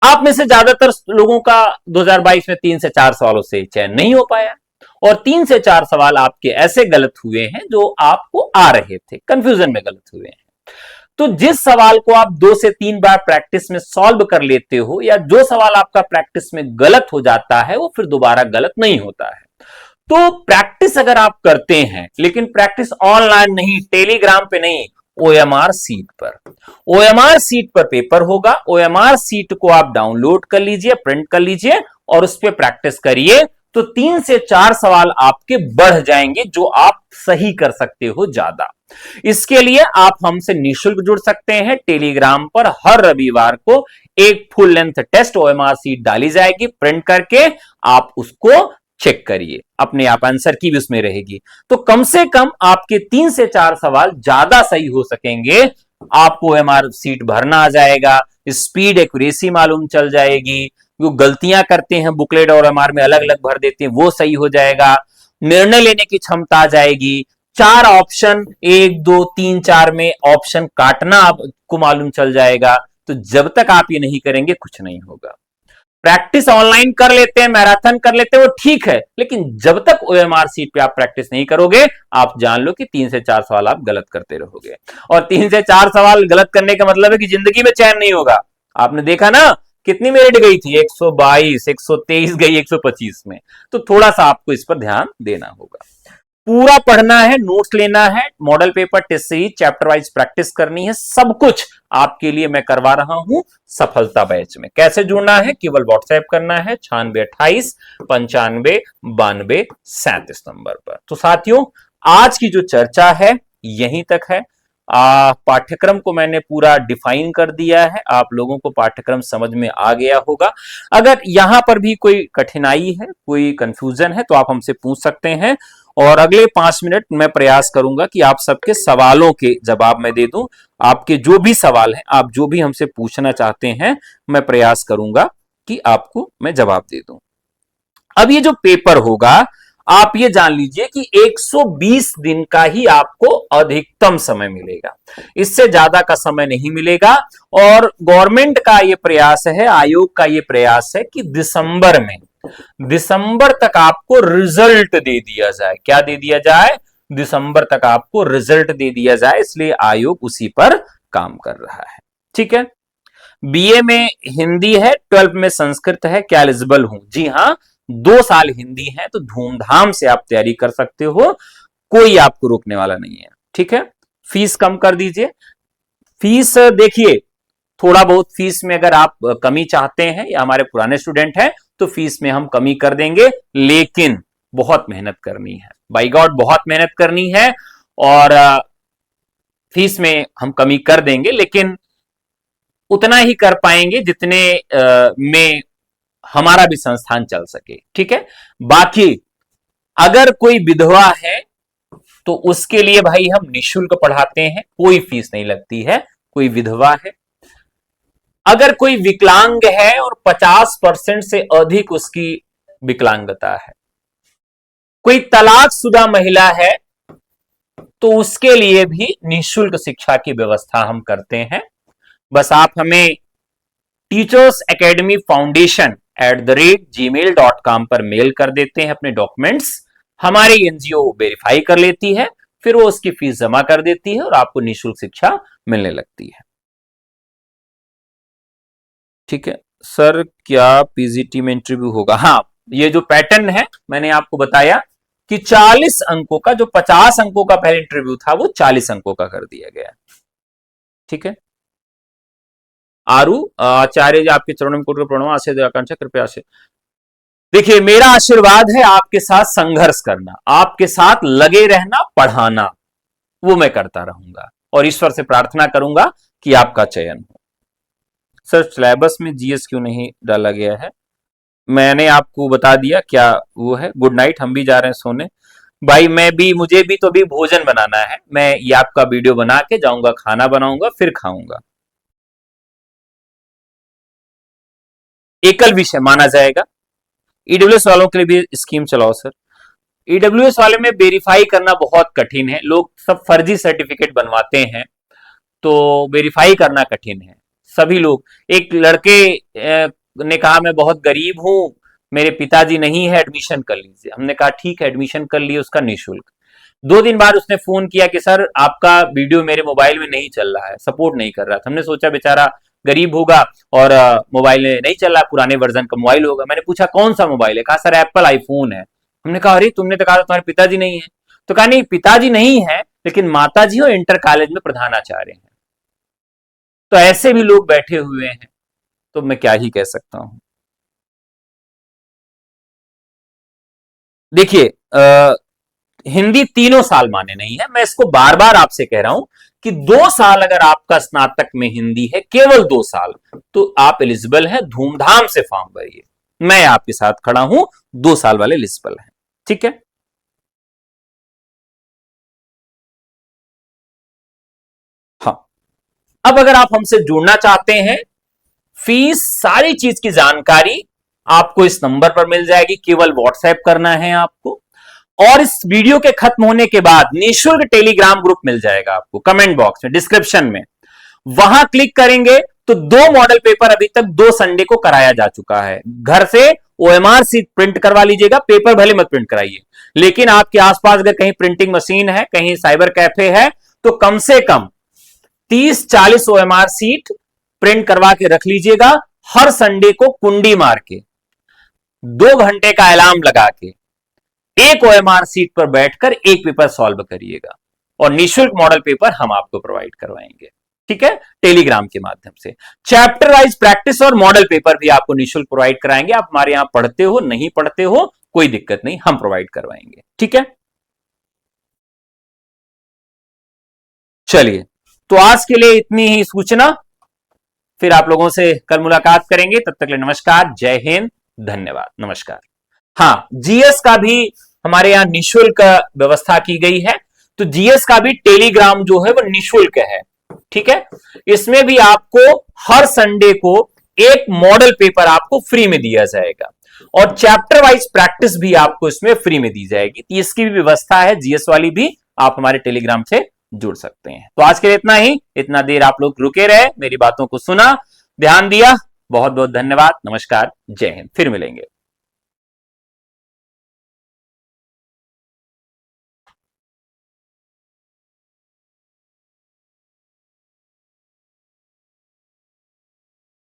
आप में से ज्यादातर लोगों का 2022 में 3 से 4 सवालों से चयन नहीं हो पाया और 3 से 4 सवाल आपके ऐसे गलत हुए हैं जो आपको आ रहे थे, कंफ्यूजन में गलत हुए हैं। तो जिस सवाल को आप 2 से 3 बार प्रैक्टिस में सॉल्व कर लेते हो, या जो सवाल आपका प्रैक्टिस में गलत हो जाता है वो फिर दोबारा गलत नहीं होता है। तो प्रैक्टिस अगर आप करते हैं, लेकिन प्रैक्टिस ऑनलाइन नहीं, टेलीग्राम पे नहीं, ओएमआर सीट पर। ओएमआर सीट पर पेपर होगा। ओएमआर सीट को आप डाउनलोड कर लीजिए, प्रिंट कर लीजिए और उस पर प्रैक्टिस करिए, तो 3 से 4 सवाल आपके बढ़ जाएंगे जो आप सही कर सकते हो ज्यादा। इसके लिए आप हमसे निःशुल्क जुड़ सकते हैं। टेलीग्राम पर हर रविवार को एक full length test OMR sheet डाली जाएगी, प्रिंट करके आप उसको चेक करिए, अपने आप आंसर की भी उसमें रहेगी। तो कम से कम आपके 3 से 4 सवाल ज्यादा सही हो सकेंगे। आपको ओएमआर सीट भरना आ जाएगा, स्पीड एक्यूरेसी मालूम चल जाएगी, जो गलतियां करते हैं बुकलेट और ओएमआर में अलग अलग भर देते हैं वो सही हो जाएगा, निर्णय लेने की क्षमता आ जाएगी। 4 ऑप्शन 1 2 3 4 में ऑप्शन काटना आपको मालूम चल जाएगा। तो जब तक आप ये नहीं करेंगे कुछ नहीं होगा। प्रैक्टिस ऑनलाइन कर लेते हैं, मैराथन कर लेते हैं, वो ठीक है, लेकिन जब तक ओएमआर सीट पे आप प्रैक्टिस नहीं करोगे, आप जान लो कि 3 से 4 सवाल आप गलत करते रहोगे। और 3 से 4 सवाल गलत करने का मतलब है कि जिंदगी में चयन नहीं होगा। आपने देखा ना कितनी मेरिट गई थी, 122, 123 गई 125 में। तो थोड़ा सा आपको इस पर ध्यान देना होगा। पूरा पढ़ना है, नोट्स लेना है, model paper, test series, chapter wise practice करनी है, सब कुछ आपके लिए मैं करवा रहा हूं सफलता बैच में। कैसे जुड़ना है? केवल व्हाट्सएप करना है 9628 95 92 37 नंबर पर। तो साथियों, आज की जो चर्चा है यहीं तक है। पाठ्यक्रम को मैंने पूरा डिफाइन कर दिया है, आप लोगों को पाठ्यक्रम समझ में आ गया होगा। अगर यहां पर भी कोई कठिनाई है, कोई कंफ्यूजन है, तो आप हमसे पूछ सकते हैं और अगले 5 मिनट मैं प्रयास करूंगा कि आप सबके सवालों के जवाब मैं दे दूं। आपके जो भी सवाल हैं, आप जो भी हमसे पूछना चाहते हैं, मैं प्रयास करूंगा कि आपको मैं जवाब दे दूं। अब ये जो पेपर होगा, आप ये जान लीजिए कि 120 दिन का ही आपको अधिकतम समय मिलेगा, इससे ज्यादा का समय नहीं मिलेगा। और गवर्नमेंट का ये प्रयास है, आयोग का ये प्रयास है कि दिसंबर तक आपको रिजल्ट दे दिया जाए। क्या दे दिया जाए? दिसंबर तक आपको रिजल्ट दे दिया जाए। इसलिए आयोग उसी पर काम कर रहा है। ठीक है। बीए में हिंदी है, 12th में संस्कृत है, क्या एलिजिबल हूं? जी हां, 2 साल हिंदी है तो धूमधाम से आप तैयारी कर सकते हो, कोई आपको रोकने वाला नहीं है। ठीक है, फीस कम कर दीजिए। फीस देखिए, थोड़ा बहुत फीस में अगर आप कमी चाहते हैं या हमारे पुराने स्टूडेंट हैं तो फीस में हम कमी कर देंगे, लेकिन बहुत मेहनत करनी है, बाय गॉड बहुत मेहनत करनी है। और फीस में हम कमी कर देंगे, लेकिन उतना ही कर पाएंगे जितने में हमारा भी संस्थान चल सके। ठीक है, बाकी अगर कोई विधवा है तो उसके लिए भाई हम निःशुल्क पढ़ाते हैं, कोई फीस नहीं लगती है। कोई विधवा है, अगर कोई विकलांग है और 50% से अधिक उसकी विकलांगता है, कोई तलाकशुदा महिला है तो उसके लिए भी निःशुल्क शिक्षा की व्यवस्था हम करते हैं। बस आप हमें टीचर्स एकेडमी फाउंडेशन @gmail.com पर मेल कर देते हैं अपने डॉक्यूमेंट्स, हमारी एनजीओ वेरीफाई कर लेती है, फिर वो उसकी फीस जमा कर देती है और आपको निःशुल्क शिक्षा मिलने लगती है। ठीक है सर, क्या पीजीटी में इंटरव्यू होगा? हाँ, ये जो पैटर्न है मैंने आपको बताया कि 40 अंकों का, जो 50 अंकों का पहले इंटरव्यू था वो 40 अंकों का कर दिया गया। ठीक है, आरु आचार्य जी, आपके चरणों में कोटि प्रणव, आशीर्वाद आकांक्षा, कृपया आशीर्वाद। देखिए, मेरा आशीर्वाद है आपके साथ संघर्ष करना, आपके साथ लगे रहना, पढ़ाना, वो मैं करता रहूंगा और ईश्वर से प्रार्थना करूंगा कि आपका चयन हो। सर, सिलेबस में जीएस क्यों नहीं डाला गया है? मैंने आपको बता दिया क्या वो है। गुड नाइट, हम भी जा रहे हैं सोने। भाई मुझे भी तो भी भोजन बनाना है, मैं ये आपका वीडियो बना के जाऊंगा, खाना बनाऊंगा, फिर खाऊंगा। एकल विषय माना जाएगा। ईडब्ल्यूएस वालों के लिए भी स्कीम चलाओ सर। ईडब्ल्यूएस वाले में वेरीफाई करना बहुत कठिन है, लोग सब फर्जी सर्टिफिकेट बनवाते हैं, तो वेरीफाई करना कठिन है। सभी लोग, एक लड़के ने कहा मैं बहुत गरीब हूं, मेरे पिताजी नहीं है, एडमिशन कर लीजिए। हमने कहा ठीक है, एडमिशन कर लिए, उसका निःशुल्क। 2 दिन बाद उसने फोन किया कि सर आपका वीडियो मेरे मोबाइल में नहीं चल रहा है, सपोर्ट नहीं कर रहा था। हमने सोचा बेचारा गरीब होगा और मोबाइल में नहीं चल रहा, पुराने वर्जन का मोबाइल होगा। मैंने पूछा कौन सा मोबाइल है? कहा सर एप्पल आईफोन है। हमने कहा अरे तुमने तो कहा तुम्हारे पिताजी नहीं है। तो कहा नहीं, पिताजी नहीं है लेकिन माताजी और इंटर कॉलेज में प्रधानाचार्य हैं। तो ऐसे भी लोग बैठे हुए हैं, तो मैं क्या ही कह सकता हूं। देखिए, हिंदी 3 साल माने नहीं है, मैं इसको बार बार आपसे कह रहा हूं कि 2 साल अगर आपका स्नातक में हिंदी है, केवल 2 साल, तो आप एलिजिबल हैं, धूमधाम से फॉर्म भरिए। मैं आपके साथ खड़ा हूं, 2 साल वाले एलिजिबल हैं। ठीक है, हाँ। अब अगर आप हमसे जुड़ना चाहते हैं, फीस सारी चीज की जानकारी आपको इस नंबर पर मिल जाएगी, केवल व्हाट्सएप करना है आपको। और इस वीडियो के खत्म होने के बाद निःशुल्क टेलीग्राम ग्रुप मिल जाएगा आपको, कमेंट बॉक्स में, डिस्क्रिप्शन में। वहां क्लिक करेंगे तो 2 मॉडल पेपर अभी तक 2 संडे को कराया जा चुका है। घर से ओएमआर सीट प्रिंट करवा लीजिएगा, पेपर भले मत प्रिंट कराइए, लेकिन आपके आसपास अगर कहीं प्रिंटिंग मशीन है, कहीं साइबर कैफे है, तो कम से कम 30-40 ओएमआर सीट प्रिंट करवा के रख लीजिएगा। हर संडे को कुंडी मार के 2 घंटे का अलार्म लगा के एक ओएमआर सीट पर बैठकर एक पेपर सॉल्व करिएगा और निःशुल्क मॉडल पेपर हम आपको प्रोवाइड करवाएंगे। ठीक है, टेलीग्राम के माध्यम से चैप्टर वाइज प्रैक्टिस और मॉडल पेपर भी आपको निःशुल्क प्रोवाइड कराएंगे। आप हमारे यहां पढ़ते हो नहीं पढ़ते हो, कोई दिक्कत नहीं, हम प्रोवाइड करवाएंगे। ठीक है, चलिए, तो आज के लिए इतनी ही सूचना, फिर आप लोगों से कल मुलाकात करेंगे। तब तक के लिए नमस्कार, जय हिंद, धन्यवाद, नमस्कार। हाँ, जीएस का भी हमारे यहां निःशुल्क व्यवस्था की गई है, तो जीएस का भी टेलीग्राम जो है वो निःशुल्क है। ठीक है, इसमें भी आपको हर संडे को एक मॉडल पेपर आपको फ्री में दिया जाएगा और चैप्टर वाइज प्रैक्टिस भी आपको इसमें फ्री में दी जाएगी। तो इसकी भी व्यवस्था है, जीएस वाली भी, आप हमारे टेलीग्राम से जुड़ सकते हैं। तो आज के लिए इतना ही। इतना देर आप लोग रुके रहे, मेरी बातों को सुना, ध्यान दिया, बहुत बहुत धन्यवाद, नमस्कार, जय हिंद, फिर मिलेंगे।